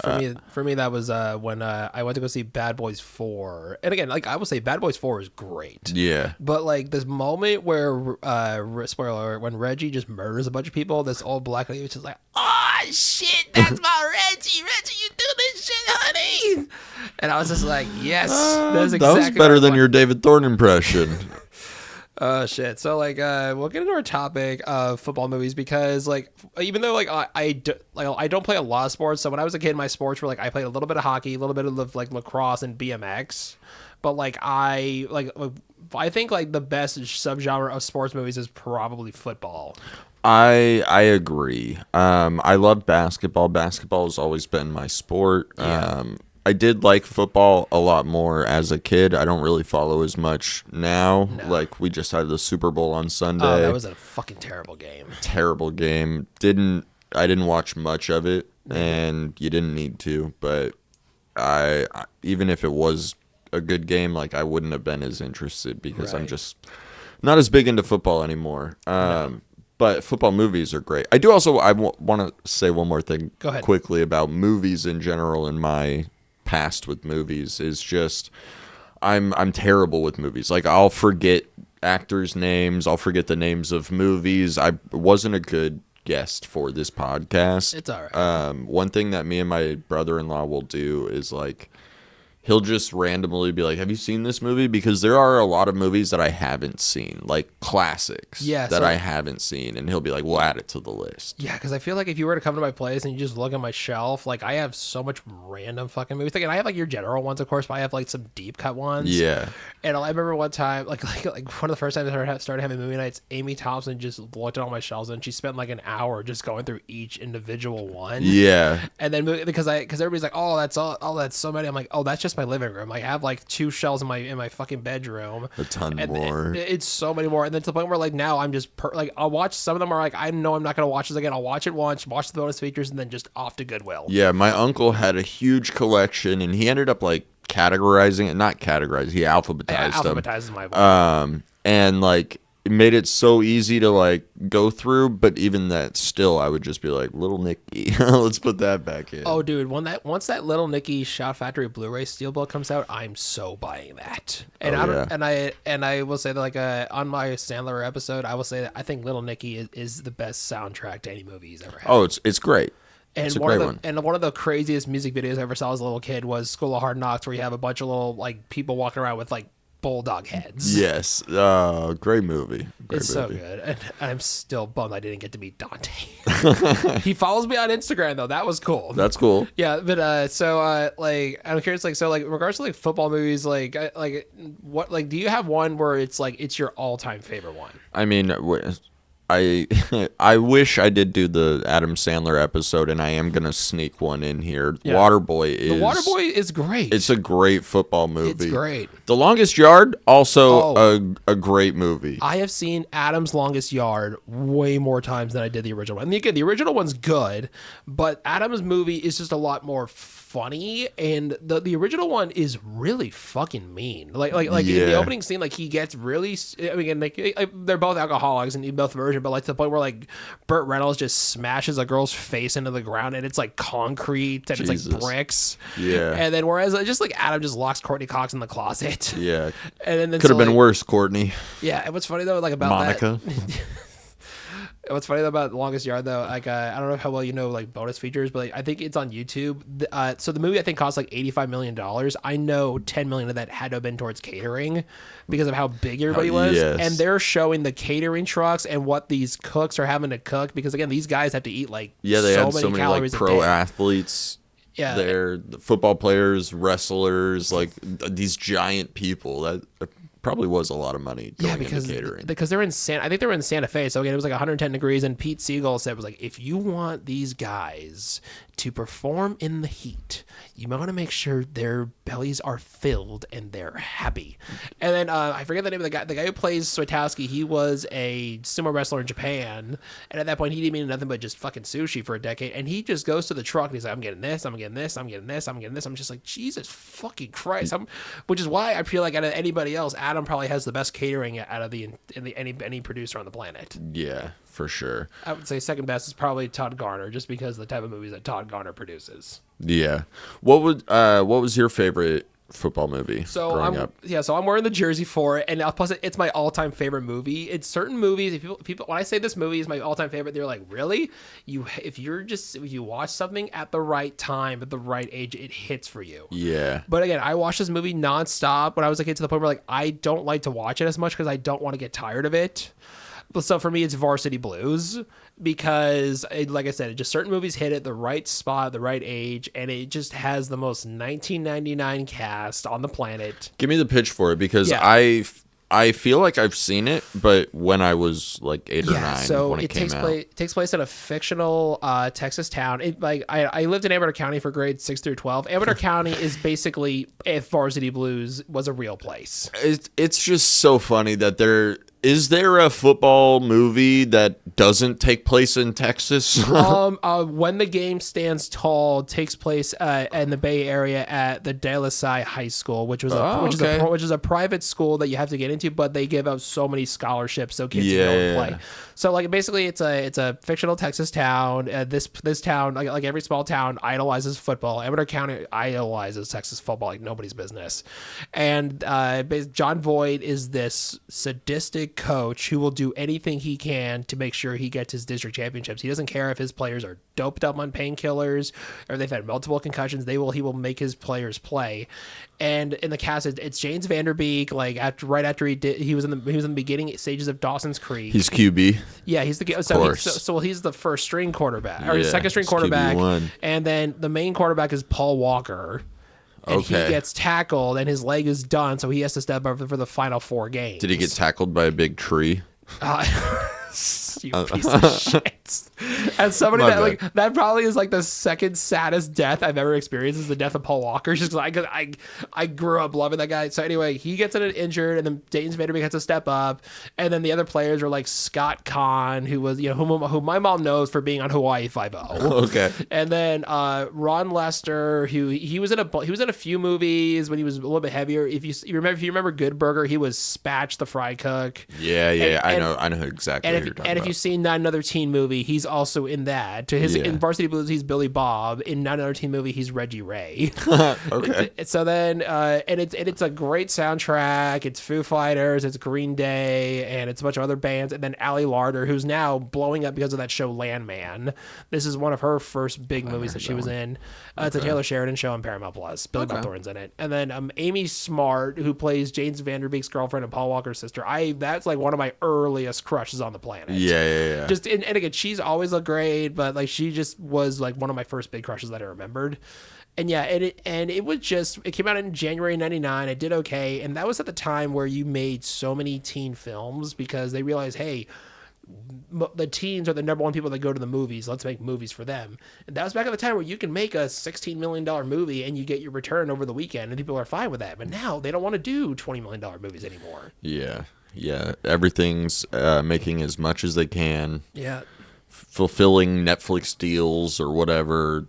for me that was when I went to go see Bad Boys 4. And again, like I will say Bad Boys 4 is great. Yeah. But like this moment where spoiler alert, when Reggie just murders a bunch of people, this old black lady was just like, "Oh shit, that's my Reggie. Reggie, you do this shit, honey." And I was just like, "Yes, that's exactly that was better what I than want. your David Thorne impression. Oh shit. So like we'll get into our topic of football movies, because like even though like I don't play a lot of sports, so when I was a kid my sports were like I played a little bit of hockey, a little bit of like lacrosse and BMX, but like I think like the best subgenre of sports movies is probably football. I agree. I love basketball. Basketball has always been my sport. Yeah. I did like football a lot more as a kid. I don't really follow as much now. No. Like we just had the Super Bowl on Sunday. Oh, that was a fucking terrible game. Terrible game. I didn't watch much of it, and you didn't need to. But I even if it was a good game, like I wouldn't have been as interested because I'm Right. just not as big into football anymore. But football movies are great. I do also want to say one more thing Go ahead. quickly about movies in general. In my past with movies is just I'm terrible with movies. Like I'll forget actors' names. I'll forget the names of movies. I wasn't a good guest for this podcast. It's all right. One thing that me and my brother-in-law will do is like he'll just randomly be like, "Have you seen this movie?" Because there are a lot of movies that I haven't seen, like classics that I haven't seen, and he'll be like, "We'll add it to the list." Yeah, because I feel like if you were to come to my place and you just look at my shelf, like I have so much random fucking movies. Like, and I have like your general ones, of course, but I have like some deep cut ones. Yeah. And I remember one time, like one of the first times I started having movie nights, Amy Thompson just looked at all my shelves and she spent like an hour just going through each individual one. Yeah. And then because everybody's like, "Oh, that's so many." I'm like, "Oh, that's just my living room." Like, I have like 2 shelves in my fucking bedroom. A ton and more. It's so many more. And then to the point where like now I'm just like I'll watch some of them are like I know I'm not gonna watch this again. I'll watch it once, watch the bonus features, and then just off to Goodwill. Yeah, my uncle had a huge collection, and he ended up like categorizing it. Not categorizing, he alphabetized them. Alphabetizes my one. And like it made it so easy to like go through, but even that still I would just be like, Little Nicky, let's put that back in. Oh, dude, once that Little Nicky Shout Factory Blu-ray Steelbook comes out, I'm so buying that. And I will say that like on my Sandler episode, I will say that I think Little Nicky is the best soundtrack to any movie he's ever had. Oh, it's great. And it's a great one. And one of the craziest music videos I ever saw as a little kid was School of Hard Knocks, where you have a bunch of little like people walking around with like bulldog heads. Yes. Great movie. It's so good. And I'm still bummed I didn't get to meet Dante. He follows me on Instagram though. That was cool. That's cool. Yeah, but so like I'm curious, like so like in regards to like football movies, like what like do you have one where it's like it's your all-time favorite one? I mean, I wish I did do the Adam Sandler episode, and I am gonna sneak one in here. Yeah. Waterboy is great. It's a great football movie. It's great. The Longest Yard, also a great movie. I have seen Adam's Longest Yard way more times than I did the original one. And again, the original one's good, but Adam's movie is just a lot more funny, and the original one is really fucking mean. Like in the opening scene, like he gets really. I mean, like they're both alcoholics and both virgin, but like to the point where like Burt Reynolds just smashes a girl's face into the ground, and it's like concrete and it's like bricks. Yeah. And then whereas just like Adam just locks Courtney Cox in the closet. Yeah. And then could have been worse, Courtney. Yeah. And what's funny though, like about Monica. What's funny about Longest Yard though, like I don't know how well you know like bonus features, but like, I think it's on YouTube. So the movie I think cost like $85 million. I know 10 million of that had to have been towards catering because of how big everybody was, yes. and they're showing the catering trucks and what these cooks are having to cook because again these guys have to eat like they so had many so many calories like a pro day. athletes. Yeah, There, the football players, wrestlers, like these giant people. That probably was a lot of money going into catering. Because they're in I think they were in Santa Fe, so again it was like 110 degrees, and Pete Siegel said was like, if you want these guys to perform in the heat, you want to make sure their bellies are filled and they're happy. And then I forget the name of the guy who plays Swatowski. He was a sumo wrestler in Japan, and at that point he didn't mean nothing but just fucking sushi for a decade. And he just goes to the truck and he's like, I'm getting this, I'm getting this, I'm getting this, I'm getting this. I'm just like, Jesus fucking Christ. Which is why I feel like out of anybody else, Adam probably has the best catering out of any producer on the planet. Yeah, for sure. I would say second best is probably Todd Garner, just because of the type of movies that Todd Garner produces. Yeah. What was your favorite football movie growing up? So I'm wearing the jersey for it, and plus it's my all-time favorite movie. It's certain movies. If people when I say this movie is my all-time favorite, they're like, really? If you watch something at the right time at the right age, it hits for you. Yeah. But again, I watched this movie nonstop when I was a kid to the point where like I don't like to watch it as much because I don't want to get tired of it. So for me, it's Varsity Blues because, like I said, just certain movies hit at the right spot, the right age, and it just has the most 1999 cast on the planet. Give me the pitch for it because Yeah. I feel like I've seen it, but when I was like 8 or 9 so when it came out. It takes place in a fictional Texas town. I lived in Amateur County for grades 6 through 12. Amateur County is basically if Varsity Blues was a real place. It's just so funny that is there a football movie that doesn't take place in Texas? When the Game Stands Tall takes place in the Bay Area at the De La Salle High School, which is a private school that you have to get into, but they give out so many scholarships so kids can go and play. So like basically it's a fictional Texas town. This town like every small town idolizes football. Amateur County idolizes Texas football like nobody's business. And John Voight is this sadistic coach who will do anything he can to make sure he gets his district championships. He doesn't care if his players are doped up on painkillers or they've had multiple concussions. He will make his players play. And in the cast, it's James Van Der Beek. Like right after he was in the beginning stages of Dawson's Creek. He's QB. Yeah, he's he's the first string quarterback or second string quarterback, QB1. And then the main quarterback is Paul Walker. And he gets tackled, and his leg is done, so he has to step up for the final 4 games. Did he get tackled by a big tree? You piece of shit. As somebody that probably is like the second saddest death I've ever experienced is the death of Paul Walker. Just because I grew up loving that guy. So anyway, he gets injured, and then James Van Der Beek has to step up, and then the other players are like Scott Kahn, who was who my mom knows for being on Hawaii 5-0. Okay. And then Ron Lester, who he was in a few movies when he was a little bit heavier. If you remember Good Burger, he was Spatch the fry cook. Yeah. I know exactly. And if you've seen Not Another Teen Movie, he's also in that. In Varsity Blues, he's Billy Bob. In Not Another Teen Movie, he's Reggie Ray. Okay. So then, and it's a great soundtrack. It's Foo Fighters, it's Green Day, and it's a bunch of other bands. And then Allie Larder, who's now blowing up because of that show Landman. This is one of her first big movies that she was in. It's a Taylor Sheridan show on Paramount Plus. Billy Bob Thornton's in it. And then Amy Smart, who plays James Van Der Beek's girlfriend and Paul Walker's sister. That's like one of my earliest crushes on the planet. Yeah. Just and again, she's always looked great, but like she just was like one of my first big crushes that I remembered. And yeah, it came out in January '99. It did okay, and that was at the time where you made so many teen films because they realized, hey, the teens are the number one people that go to the movies. Let's make movies for them. And that was back at the time where you can make a $16 million movie and you get your return over the weekend, and people are fine with that. But now they don't want to do $20 million movies anymore. Yeah. Everything's making as much as they can. Yeah. Fulfilling Netflix deals or whatever,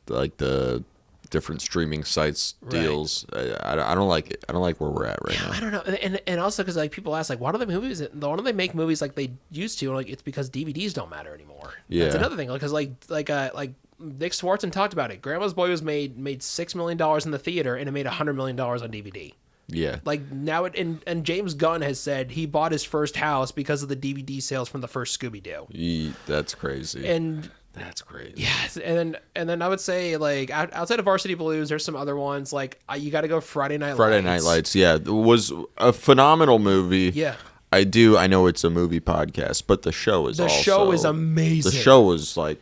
like the different streaming sites deals. I don't like it. I don't like where we're at right now. I don't know. And also because like people ask like, why don't they make movies like they used to? And like it's because DVDs don't matter anymore. Yeah. That's another thing. Because like Nick Swartzen talked about it. Grandma's Boy was made $6 million in the theater and it made $100 million on DVD. Yeah. Like now, and James Gunn has said he bought his first house because of the DVD sales from the first Scooby-Doo. That's crazy. And That's crazy. yes, and then I would say like outside of Varsity Blues, there's some other ones like you got to go Friday Night Lights. Yeah, it was a phenomenal movie. Yeah. I know it's a movie podcast, but the show is show is amazing. The show was like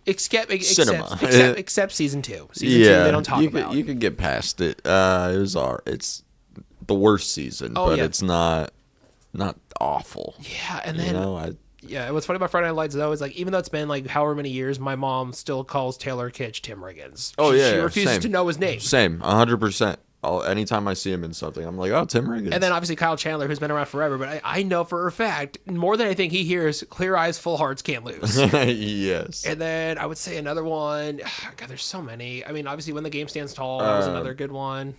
except cinema. except season 2. Season 2 they don't talk about. You can get past it. It's the worst season, but it's not awful. Yeah, and then yeah, what's funny about Friday Night Lights though is like even though it's been like however many years, my mom still calls Taylor Kitsch Tim Riggins. She refuses to know his name. Same, 100%. Anytime I see him in something, I'm like, oh, Tim Riggins. And then obviously Kyle Chandler, who's been around forever, but I know for a fact, more than anything he hears, Clear Eyes, Full Hearts, Can't Lose. Yes. And then I would say another one, God, there's so many. I mean, obviously When the Game Stands Tall, that was another good one.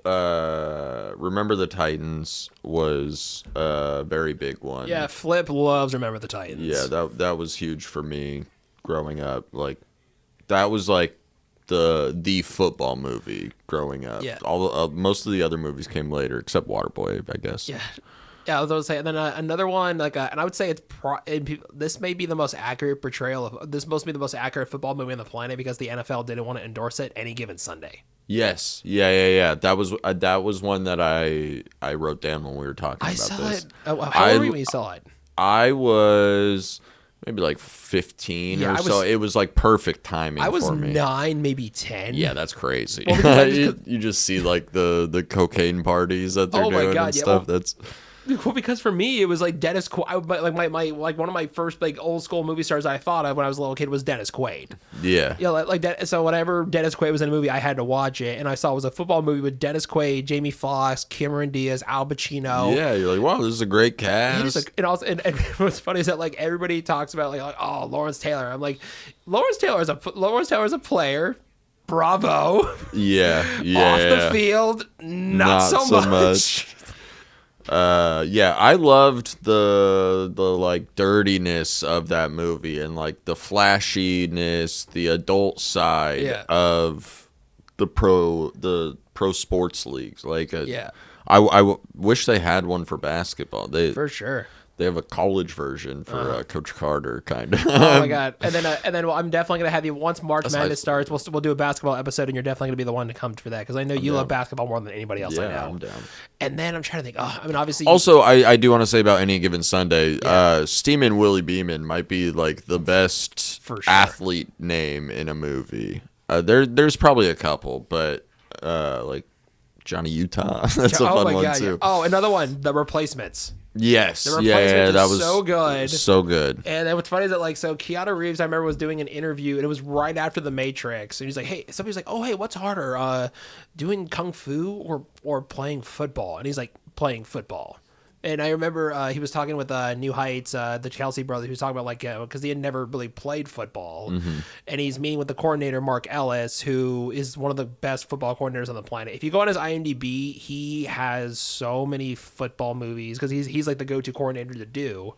Remember the Titans was a very big one. Yeah, Flip loves Remember the Titans. Yeah, that was huge for me growing up. Like, that was like the football movie growing up. Yeah. Most of the other movies came later, except Waterboy, I guess. Yeah. Yeah, I was going to say, and then another one, like, and I would say this may be the most accurate portrayal of this. Must be the most accurate football movie on the planet because the NFL didn't want to endorse it Any Given Sunday. Yes, yeah. That was one that I wrote down when we were talking about saw this. It. How old were you when you saw it? I was maybe like 15 or so. It was like perfect timing. I was for me. 9, maybe 10. Yeah, that's crazy. Well, you just see like the cocaine parties that they're doing and stuff. That's. Well, because for me it was like Dennis Quaid. Like my like one of my first like old school movie stars I thought of when I was a little kid was Dennis Quaid. Yeah. Yeah, like that. So whenever Dennis Quaid was in a movie, I had to watch it, and I saw it was a football movie with Dennis Quaid, Jamie Foxx, Cameron Diaz, Al Pacino. Yeah, you're like, wow, this is a great cast. And what's funny is that like everybody talks about like oh Lawrence Taylor. I'm like Lawrence Taylor is a player. Bravo. Yeah. Off the field, not so much. I loved the like dirtiness of that movie and like the flashiness, the adult side of the pro sports leagues. Like, I wish they had one for basketball. For sure. They have a college version for Coach Carter, kind of. Oh my god! And then I'm definitely gonna have you once March Madness starts. We'll do a basketball episode, and you're definitely gonna be the one to come for that because I know you love basketball more than anybody else I know. I'm down. And then I'm trying to think. I mean, obviously. Also, I do want to say about Any Given Sunday, Steamin' Willie Beeman might be like the best athlete name in a movie. There's probably a couple, but like Johnny Utah, that's a fun one too. Yeah. Oh, another one, The Replacements. Yes, The Replacements that was so good. So good. And then what's funny is that like so Keanu Reeves, I remember was doing an interview and it was right after The Matrix, and he's like, "Hey," somebody's like, "Oh, hey, what's harder, doing kung fu or playing football?" And he's like, "Playing football." And I remember he was talking with New Heights, the Chelsea brother, who was talking about like because he had never really played football, and he's meeting with the coordinator Mark Ellis, who is one of the best football coordinators on the planet. If you go on his IMDb, he has so many football movies because he's like the go-to coordinator to do.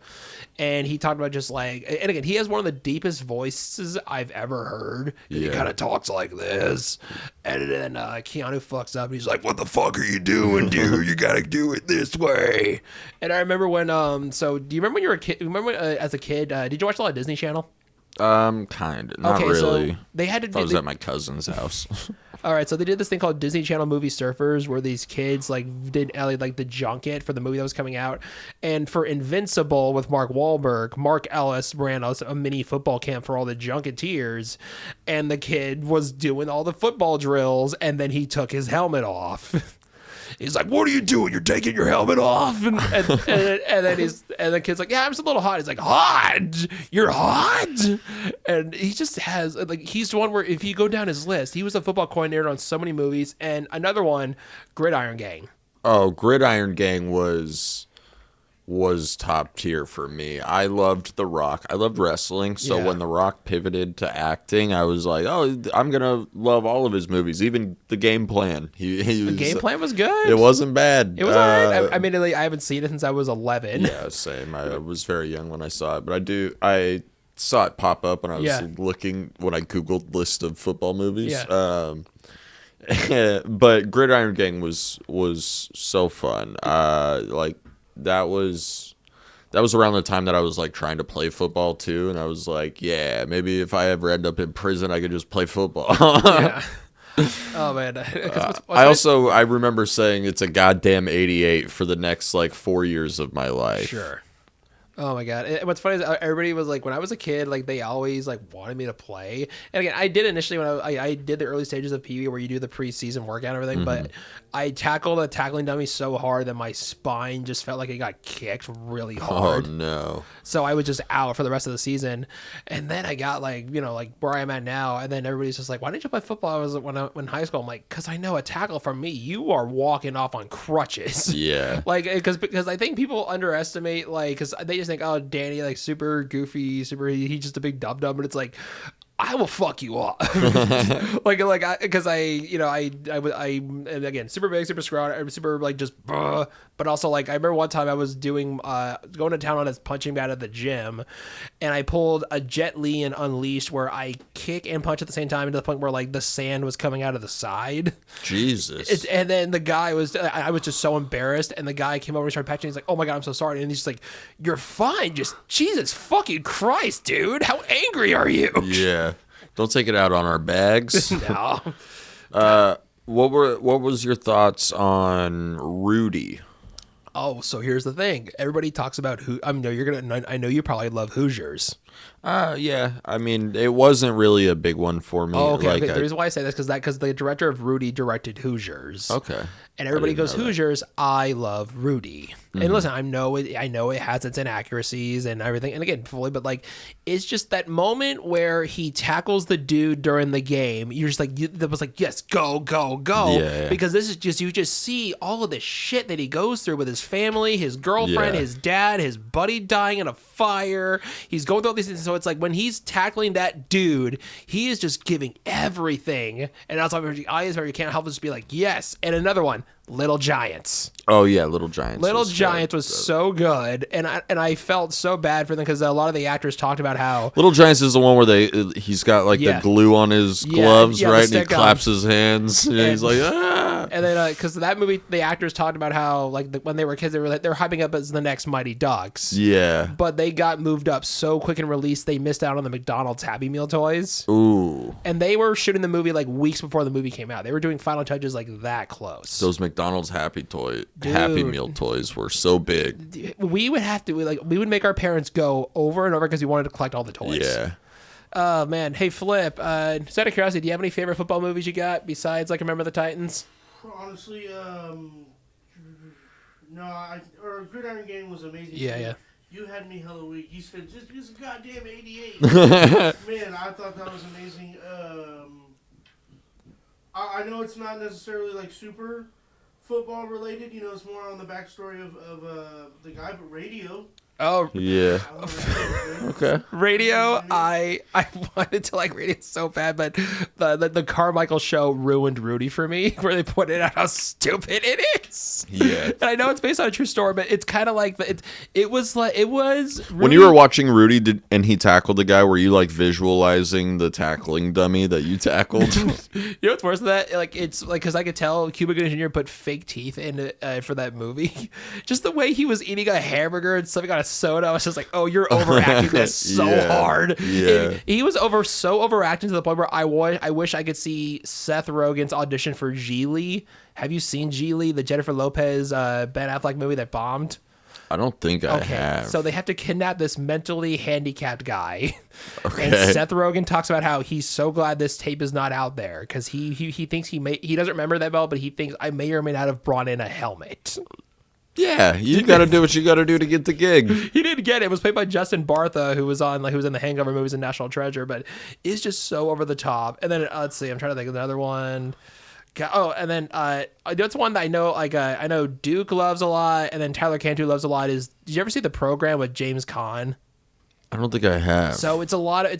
And he talked about just like, and again, he has one of the deepest voices I've ever heard. He kind of talks like this, and then Keanu fucks up, and he's like, "What the fuck are you doing, dude? You gotta do it this way." And I remember when, so do you remember when you were a kid? Remember as a kid, did you watch a lot of Disney Channel? Kind of, not really. So they had to do. I was at my cousin's house. All right, so they did this thing called Disney Channel Movie Surfers, where these kids like did like the junket for the movie that was coming out, and for Invincible with Mark Wahlberg, Mark Ellis ran a mini football camp for all the junketeers, and the kid was doing all the football drills, and then he took his helmet off. He's like, "What are you doing? You're taking your helmet off?" And then the kid's like, "Yeah, I'm just a little hot." He's like, "Hot? You're hot?" And he just has like he's the one where if you go down his list, he was a football coordinator on so many movies. And another one, Gridiron Gang. Oh, Gridiron Gang was top tier for me. I loved The Rock. I loved wrestling. So when The Rock pivoted to acting, I was like, oh, I'm going to love all of his movies, even The Game Plan. The Game Plan was good. It wasn't bad. It was all right. I mean, I haven't seen it since I was 11. Yeah, same. I was very young when I saw it. But I saw it pop up when I was looking, when I Googled list of football movies. Yeah. But Gridiron Gang was so fun. Like that was around the time that I was like trying to play football too, and I was like, yeah, maybe if I ever end up in prison, I could just play football. Yeah. Oh man. I remember saying it's a goddamn 88 for the next like 4 years of my life. Sure. Oh my god! What's funny is everybody was like, when I was a kid, like they always like wanted me to play. And again, I did initially when I did the early stages of PE where you do the preseason workout and everything, but I tackled a tackling dummy so hard that my spine just felt like it got kicked really hard. Oh no! So I was just out for the rest of the season. And then I got like, like where I'm at now. And then everybody's just like, why didn't you play football? I was when in high school. I'm like, because I know a tackle from me, you are walking off on crutches. Yeah. Like, because I think people underestimate, like, because they just think, oh, Danny, like super goofy, he's just a big dum dum. But it's like, I will fuck you up. Because and again, super big, super scrawny, super like just, but also like, I remember one time I was doing, going to town on his punching bag at the gym, and I pulled a Jet Li and Unleashed where I kick and punch at the same time to the point where like the sand was coming out of the side. Jesus. And then the guy I was just so embarrassed, and the guy came over and started patching. He's like, oh my God, I'm so sorry. And he's just like, you're fine. Just Jesus fucking Christ, dude. How angry are you? Yeah. Don't take it out on our bags. No. What was your thoughts on Rudy? Oh, so here's the thing. Everybody talks about I know you probably love Hoosiers. Yeah. I mean, it wasn't really a big one for me. Oh, okay. Like, The reason why I say this because the director of Rudy directed Hoosiers. Okay. And everybody goes know that. Hoosiers. I love Rudy. And listen, I know it has its inaccuracies and everything. And again, fully, but like, it's just that moment where he tackles the dude during the game. You're just like, that was like, yes, go, go, go. Yeah. Because this is just, you just see all of the shit that he goes through with his family, his girlfriend, his dad, his buddy dying in a fire. He's going through all these things. So it's like when he's tackling that dude, he is just giving everything. And that's why your eyes where you can't help but just be like, yes. And another one, Little Giants. Oh yeah, Little Giants. Little Giants was so good, and I felt so bad for them because a lot of the actors talked about how Little Giants is the one where he's got like the glue on his gloves, right? And he claps his hands. And he's like, ah. And then because that movie, the actors talked about how like when they were kids, they're hyping up as the next Mighty Ducks. Yeah. But they got moved up so quick and released, they missed out on the McDonald's Happy Meal toys. Ooh. And they were shooting the movie like weeks before the movie came out. They were doing final touches like that close. Those McDonald's Happy Meal toys were so big. We would make our parents go over and over because we wanted to collect all the toys. Yeah. Oh man, hey Flip. Just out of curiosity, do you have any favorite football movies you got besides like Remember the Titans? Honestly, no. Gridiron Gang was amazing. Yeah. You had me hella weak. You said just a goddamn 88. Man, I thought that was amazing. I know it's not necessarily like super football related, it's more on the backstory of the guy, but Radio. Oh yeah. Okay. Radio, I wanted to like Radio so bad, but the Carmichael show ruined Rudy for me, where they pointed out how stupid it is. Yeah. And I know it's based on a true story, but it's kind of like it was Rudy. When you were watching Rudy and he tackled the guy, were you like visualizing the tackling dummy that you tackled? You know what's worse than that? Like it's like because I could tell Cuba Gooding Jr. put fake teeth in for that movie. Just the way he was eating a hamburger and stuffing on a soda, I was just like, oh, you're overacting this so hard. Yeah. He was overacting to the point where I wish I could see Seth Rogen's audition for Geely. Have you seen Geely, the Jennifer Lopez Ben Affleck movie that bombed? I don't think I have. So they have to kidnap this mentally handicapped guy. Okay. And Seth Rogen talks about how he's so glad this tape is not out there because he thinks he doesn't remember that well, but he thinks I may or may not have brought in a helmet. Yeah, you got to do what you got to do to get the gig. He didn't get it. It was played by Justin Bartha, who was in the Hangover movies and National Treasure, but it's just so over the top. And then let's see, I'm trying to think of another one. Oh, and then that's one that I know. Like I know Duke loves a lot, and then Tyler Cantu loves a lot. Did you ever see The Program with James Caan? I don't think I have. So it's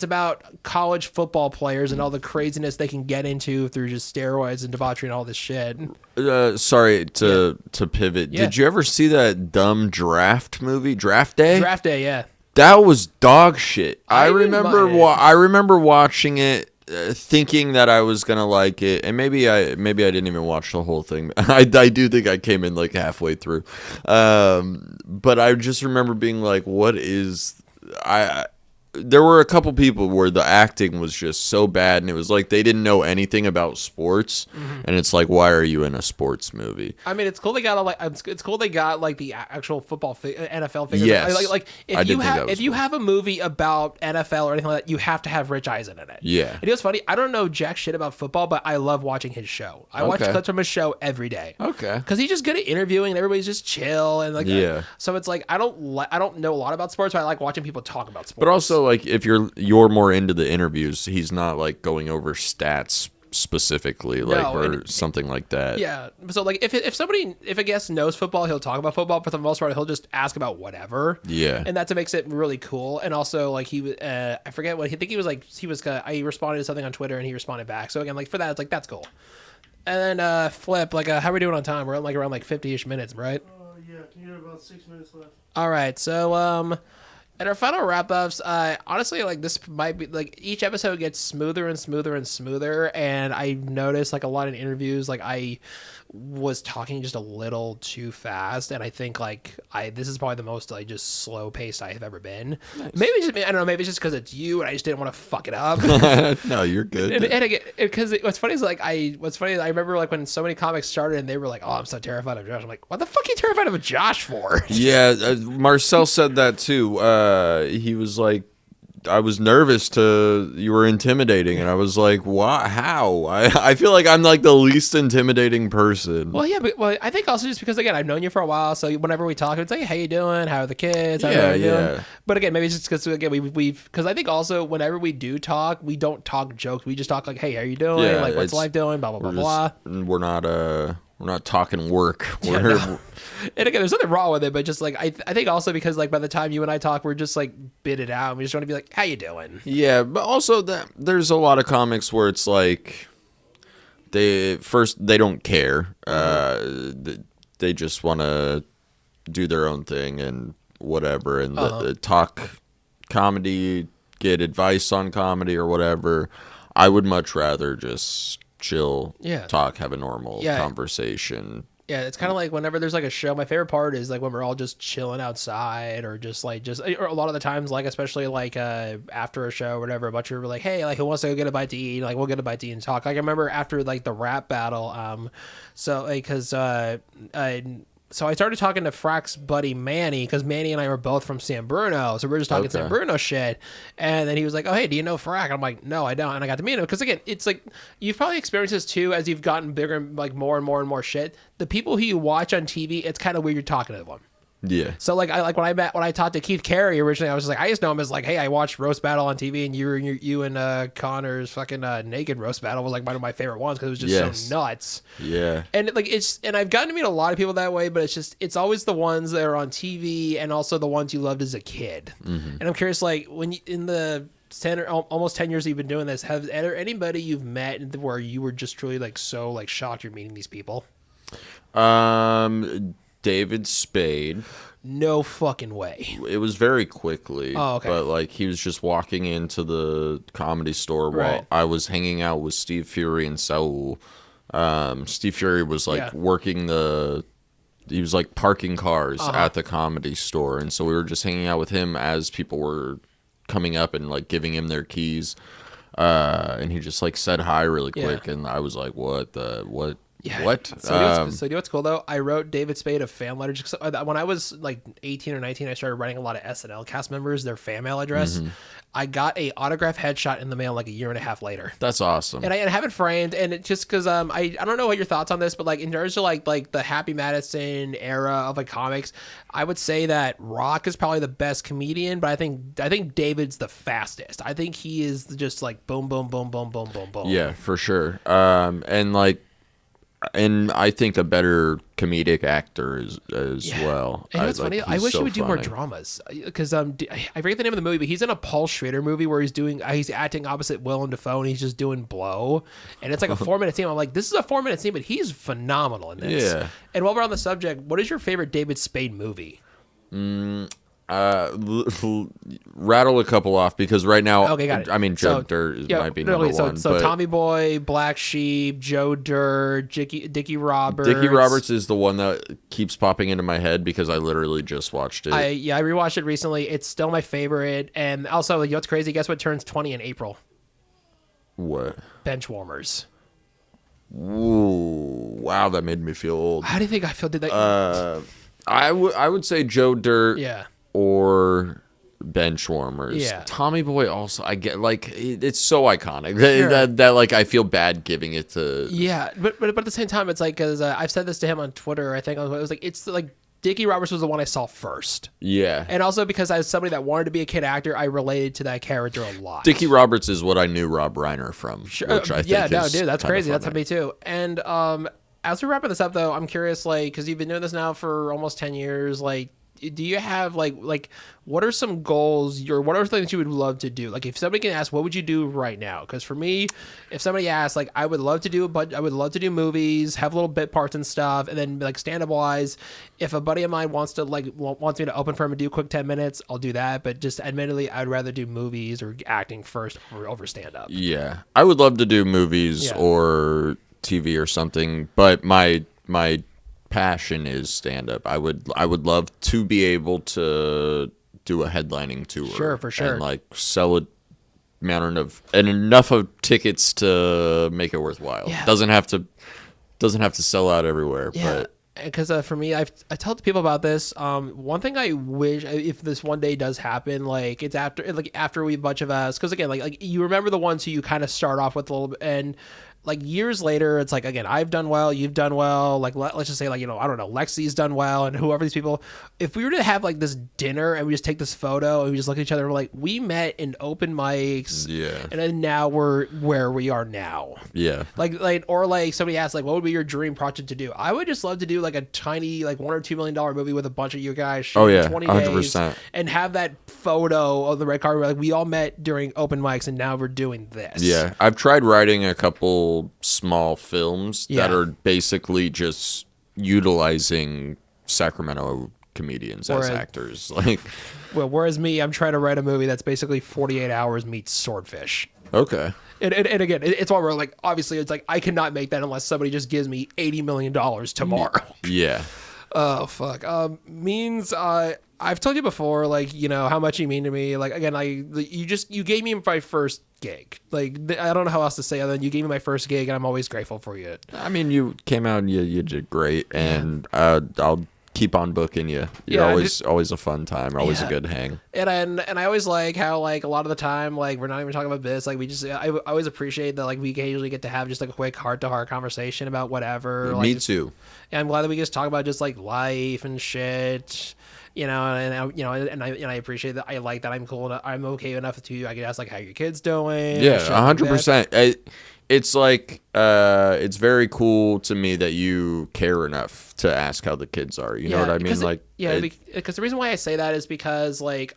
about college football players and all the craziness they can get into through just steroids and debauchery and all this shit. Sorry to pivot. Yeah. Did you ever see that dumb draft movie, Draft Day? Draft Day, yeah. That was dog shit. I didn't remember mind it. I remember watching it thinking that I was gonna like it, and maybe I didn't even watch the whole thing. I do think I came in like halfway through, but I just remember being like, "What is I?" There were a couple people where the acting was just so bad, and it was like they didn't know anything about sports, and it's like, why are you in a sports movie? I mean, it's cool they got it's cool they got like the actual football NFL figures. Yes. Like if you have a movie about NFL or anything like that, you have to have Rich Eisen in it. Yeah. And it was funny. I don't know jack shit about football, but I love watching his show. I watch clips from his show every day. Okay. Because he's just good at interviewing, and everybody's just chill and like. Yeah. So it's like I don't know a lot about sports, but I like watching people talk about sports. But also, like, if you're more into the interviews, he's not like going over stats specifically, like or something like that. Yeah. So like if a guest knows football, he'll talk about football. But for the most part, he'll just ask about whatever. Yeah. And that's what makes it really cool. And also like I forget what I think I responded to something on Twitter and he responded back. So again, like for that, it's like that's cool. And then Flip, like how are we doing on time? We're at like around like 50-ish minutes, right? Yeah, you have about 6 minutes left. All right. So and our final wrap-ups, honestly, like this might be like each episode gets smoother and smoother and smoother, and I noticed like a lot of interviews, like I was talking just a little too fast, and I think like this is probably the most like just slow paced I have ever been. Nice. Maybe I don't know, maybe it's just because it's you, and I just didn't want to fuck it up. No, you're good. And again, because what's funny is like I remember like when so many comics started and they were like, "Oh, I'm so terrified of Josh." I'm like, "What the fuck are you terrified of Josh for?" Yeah, Marcel said that too. He was like, I was nervous you were intimidating, and I was like, why? How? I feel like I'm like the least intimidating person. Well, yeah, but I think also just because again I've known you for a while, so whenever we talk, it's like, hey, how you doing? How are the kids? How are you doing? But again, maybe it's just because again because I think also whenever we do talk, we don't talk jokes. We just talk like, hey, how you doing? Yeah, like, what's life doing? Blah blah blah blah. We're not talking work. No. And again, there's nothing wrong with it, but just like I think also because like by the time you and I talk, we're just like bit it out. And we just want to be like, how you doing? Yeah, but also that there's a lot of comics where it's like they don't care. They just want to do their own thing and whatever, and talk comedy, get advice on comedy or whatever. I would much rather just chill, talk, have a normal conversation. Yeah, it's kind of like whenever there's like a show, my favorite part is like when we're all just chilling outside or or a lot of the times, like especially like after a show or whatever, a bunch of people are like, hey, like who wants to go get a bite to eat? Like we'll get a bite to eat and talk. Like I remember after like the rap battle, so I started talking to Frack's buddy Manny because Manny and I were both from San Bruno, so we were just talking San Bruno shit. And then he was like, "Oh, hey, do you know Frack?" And I'm like, "No, I don't." And I got to meet him because again, it's like you've probably experienced this too as you've gotten bigger, like more and more and more shit. The people who you watch on TV, it's kind of weird you're talking to them. Yeah. So like when I talked to Keith Carey originally, I was just like, I just know him as like, hey, I watched Roast Battle on TV, and you and Connor's fucking naked roast battle was like one of my favorite ones because it was just so nuts. Yeah. And like and I've gotten to meet a lot of people that way, but it's always the ones that are on TV and also the ones you loved as a kid. Mm-hmm. And I'm curious, like when you, in the almost 10 years you've been doing this, have there anybody you've met where you were just truly like so like shocked you're meeting these people? David Spade. No fucking way. It was very quickly. Oh, okay. But like he was just walking into the comedy store while I was hanging out with Steve Fury and Saul. Steve Fury was like he was like parking cars at the comedy store, and so we were just hanging out with him as people were coming up and like giving him their keys. And he just like said hi really quick, and I was like, what? Yeah. What? So you know what's cool though? I wrote David Spade a fan letter just when I was like 18 or 19. I started writing a lot of SNL cast members their fan mail address. Mm-hmm. I got a autographed headshot in the mail like a year and a half later. That's awesome. And I have it framed, and it just because I don't know what your thoughts on this, but like in terms of like the Happy Madison era of like comics, I would say that Rock is probably the best comedian, but I think David's the fastest. I think he is just like boom boom boom boom boom boom boom. Yeah, for sure. And I think a better comedic actor as well. And what's funny? I wish he would do more dramas because I forget the name of the movie, but he's in a Paul Schrader movie where he's acting opposite Willem Dafoe and he's just doing blow, and it's like a 4-minute scene. I'm like, this is a 4-minute scene, but he's phenomenal in this. Yeah. And while we're on the subject, what is your favorite David Spade movie? Rattle a couple off because right now, Okay, got it. I mean, Joe Dirt might be number one. So but Tommy Boy, Black Sheep, Joe Dirt, Dickie Roberts. Dickie Roberts is the one that keeps popping into my head because I literally just watched it. I rewatched it recently. It's still my favorite. And also, you know what's crazy? Guess what turns 20 in April? What? Benchwarmers. Ooh, wow, that made me feel old. How do you think I feel? Did that? I would say Joe Dirt. Yeah. Or Benchwarmers. Yeah. Tommy Boy also, I get, like, it's so iconic Sure. that like I feel bad giving it to. Yeah, but at the same time, it's like, because I've said this to him on Twitter. I think it was like, it's like Dickie Roberts was the one I saw first, Yeah. and also because as somebody that wanted to be a kid actor, I related to that character a lot. Dickie Roberts is what I knew Rob Reiner from. Sure. Which I think Yeah, no, is dude, that's kind of crazy. That's funny. me too. And as we're wrapping this up, though, I'm curious, like, because you've been doing this now for almost 10 years, like, do you have like what are some goals or what are things you would love to do? Like, if somebody can ask, what would you do right now? Because for me, if somebody asks, like, I would love to do movies, have little bit parts and stuff, and then like stand up wise, if a buddy of mine wants me to open for him and do a quick 10 minutes, I'll do that. But just admittedly, I'd rather do movies or acting first or over stand up. Yeah. I would love to do movies Yeah. or TV or something, but my passion is stand up. I would love to be able to do a headlining tour. Sure, for sure. And like sell enough of tickets to make it worthwhile. Yeah. Doesn't have to sell out everywhere, Yeah. but Because for me, I tell people about this. One thing I wish, if this one day does happen, like it's after we bunch of us, because again, like you remember the ones who you kind of start off with a little bit, and like years later, it's like, again, I've done well, you've done well. Like let's just say, like, you know, I don't know, Lexi's done well, and whoever these people. If we were to have like this dinner and we just take this photo and we just look at each other, and we're like, we met in open mics, yeah, and then now we're where we are now. yeah. Or somebody asked, like, what would be your dream project to do? I would just love to do like a tiny, like $1 or $2 million movie with a bunch of you guys Oh, shooting yeah, 20 100%. days and have that photo of the red carpet. Like, we all met during open mics and now we're doing this. Yeah, I've tried writing a couple small films that Yeah. are basically just utilizing Sacramento comedians as Whereas- actors. Like, Well, whereas me, I'm trying to write a movie that's basically 48 hours meets Swordfish. okay. And again, it's all we're like, obviously, it's like, I cannot make that unless somebody just gives me $80 million tomorrow. Yeah. Oh, fuck. I've told you before, like, you know, how much you mean to me. Like, again, you gave me my first gig. Like, I don't know how else to say other than you gave me my first gig, and I'm always grateful for you. I mean, you came out and you did great, and I'll keep on booking you. You're Yeah, always a fun time, always Yeah. a good hang. And I always like how, like, a lot of the time, like, we're not even talking about this. Like, I always appreciate that, like, we occasionally get to have just like a quick heart-to-heart conversation about whatever. Me Like, too. and I'm glad that we just talk about just like life and shit, you know, and I appreciate that. I like that I'm cool. I'm okay enough to, I could ask like, how your kids doing? Yeah, shit like that. 100%. It's like it's very cool to me that you care enough to ask how the kids are. You know what I mean? Because the reason why I say that is because, like,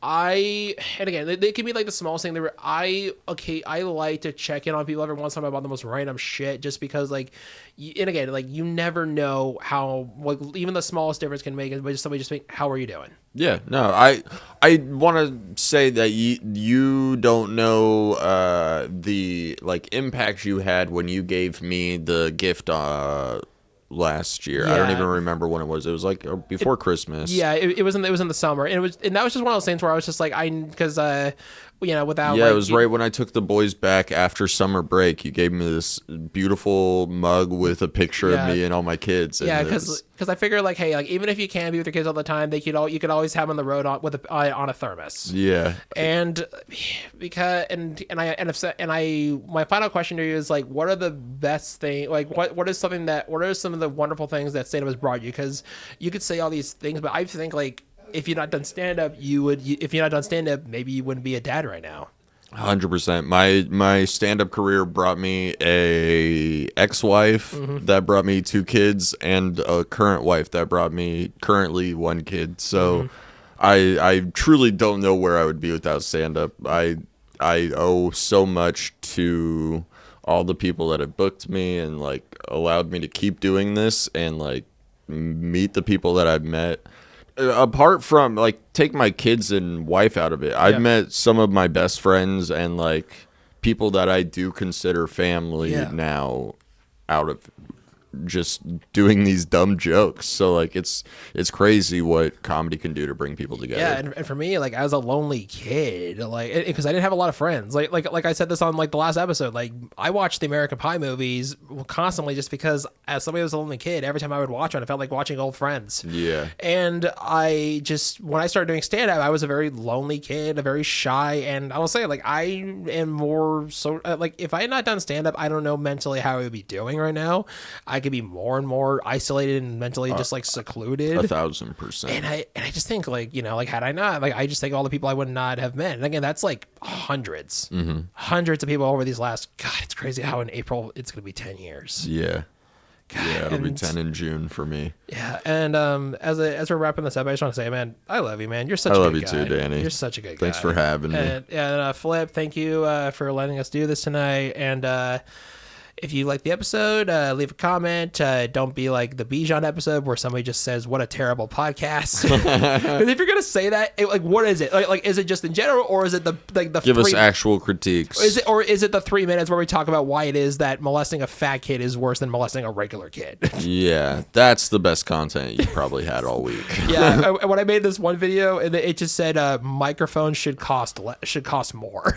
and again, they can be like the smallest thing. I like to check in on people every once in a while about the most random shit, just because, like, and again, like, you never know how, like, even the smallest difference can make it. But just somebody just think, how are you doing? Yeah, no, I want to say that you don't know the like impact you had when you gave me the gift last year. I don't Yeah. even remember when it was. It was like before Christmas. Yeah, it was in the summer, and that was just one of those things where I was just like, because you know, without Yeah, like, it was right when I took the boys back after summer break. You gave me this beautiful mug with a picture Yeah. of me and all my kids. And Yeah, it was- because I figure, like, hey, like, even if you can't be with your kids all the time, you could always have them on the road on a thermos. yeah. And because my final question to you is, like, what are the best thing, like, what are some of the wonderful things that stand up has brought you? Because you could say all these things, but I think, like, if you're not done stand up, if you're not done stand up, maybe you wouldn't be a dad right now. 100%. My stand-up career brought me a ex-wife that brought me 2 kids and a current wife that brought me currently 1 kid. So I truly don't know where I would be without stand-up. I owe so much to all the people that have booked me and like allowed me to keep doing this and like meet the people that I've met. apart from like take my kids and wife out of it, I've Yeah. met some of my best friends and like people that I do consider family Yeah. now out of just doing these dumb jokes. So like it's crazy what comedy can do to bring people together. Yeah, and for me, like as a lonely kid, like because I didn't have a lot of friends, like I said this on like the last episode, like I watched the American Pie movies constantly just because as somebody who was a lonely kid, every time I would watch one, it felt like watching old friends. Yeah. And I just when I started doing stand up, I was a very lonely kid, a very shy, and I will say like I am more so like if I had not done stand up, I don't know mentally how I would be doing right now. I could be more and more isolated and mentally just like secluded. 1,000%. And I just think like, you know, like had I not, like I just think all the people I would not have met. And again, that's like hundreds of people over these last, God, it's crazy how in April it's going to be 10 years. Yeah. God, Yeah, it'll be and- 10 in June for me. Yeah. And as we're wrapping this up, I just want to say, man, I love you, man. You're such I a love good you guy. too, Danny. You're such a good guy. Thanks for having me. And Flip, thank you for letting us do this tonight. And if you like the episode, leave a comment. Don't be like the Bijan episode where somebody just says, "What a terrible podcast." Because if you're gonna say that, like, what is it? Like, is it just in general, or is it the Give us three- actual critiques. is it the 3 minutes where we talk about why it is that molesting a fat kid is worse than molesting a regular kid? Yeah, that's the best content you probably had all week. Yeah. When I made this one video, and it just said microphones should cost more.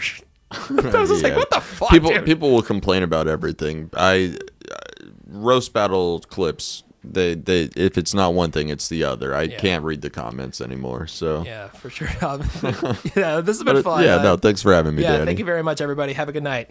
I was just like, Yeah. what the fuck? dude? People will complain about everything. Roast battle clips. They if it's not one thing, it's the other. I can't read the comments anymore. So Yeah, for sure. Yeah, this has been fun. yeah, no, thanks for having me, Yeah, Danny. thank you very much, everybody. Have a good night.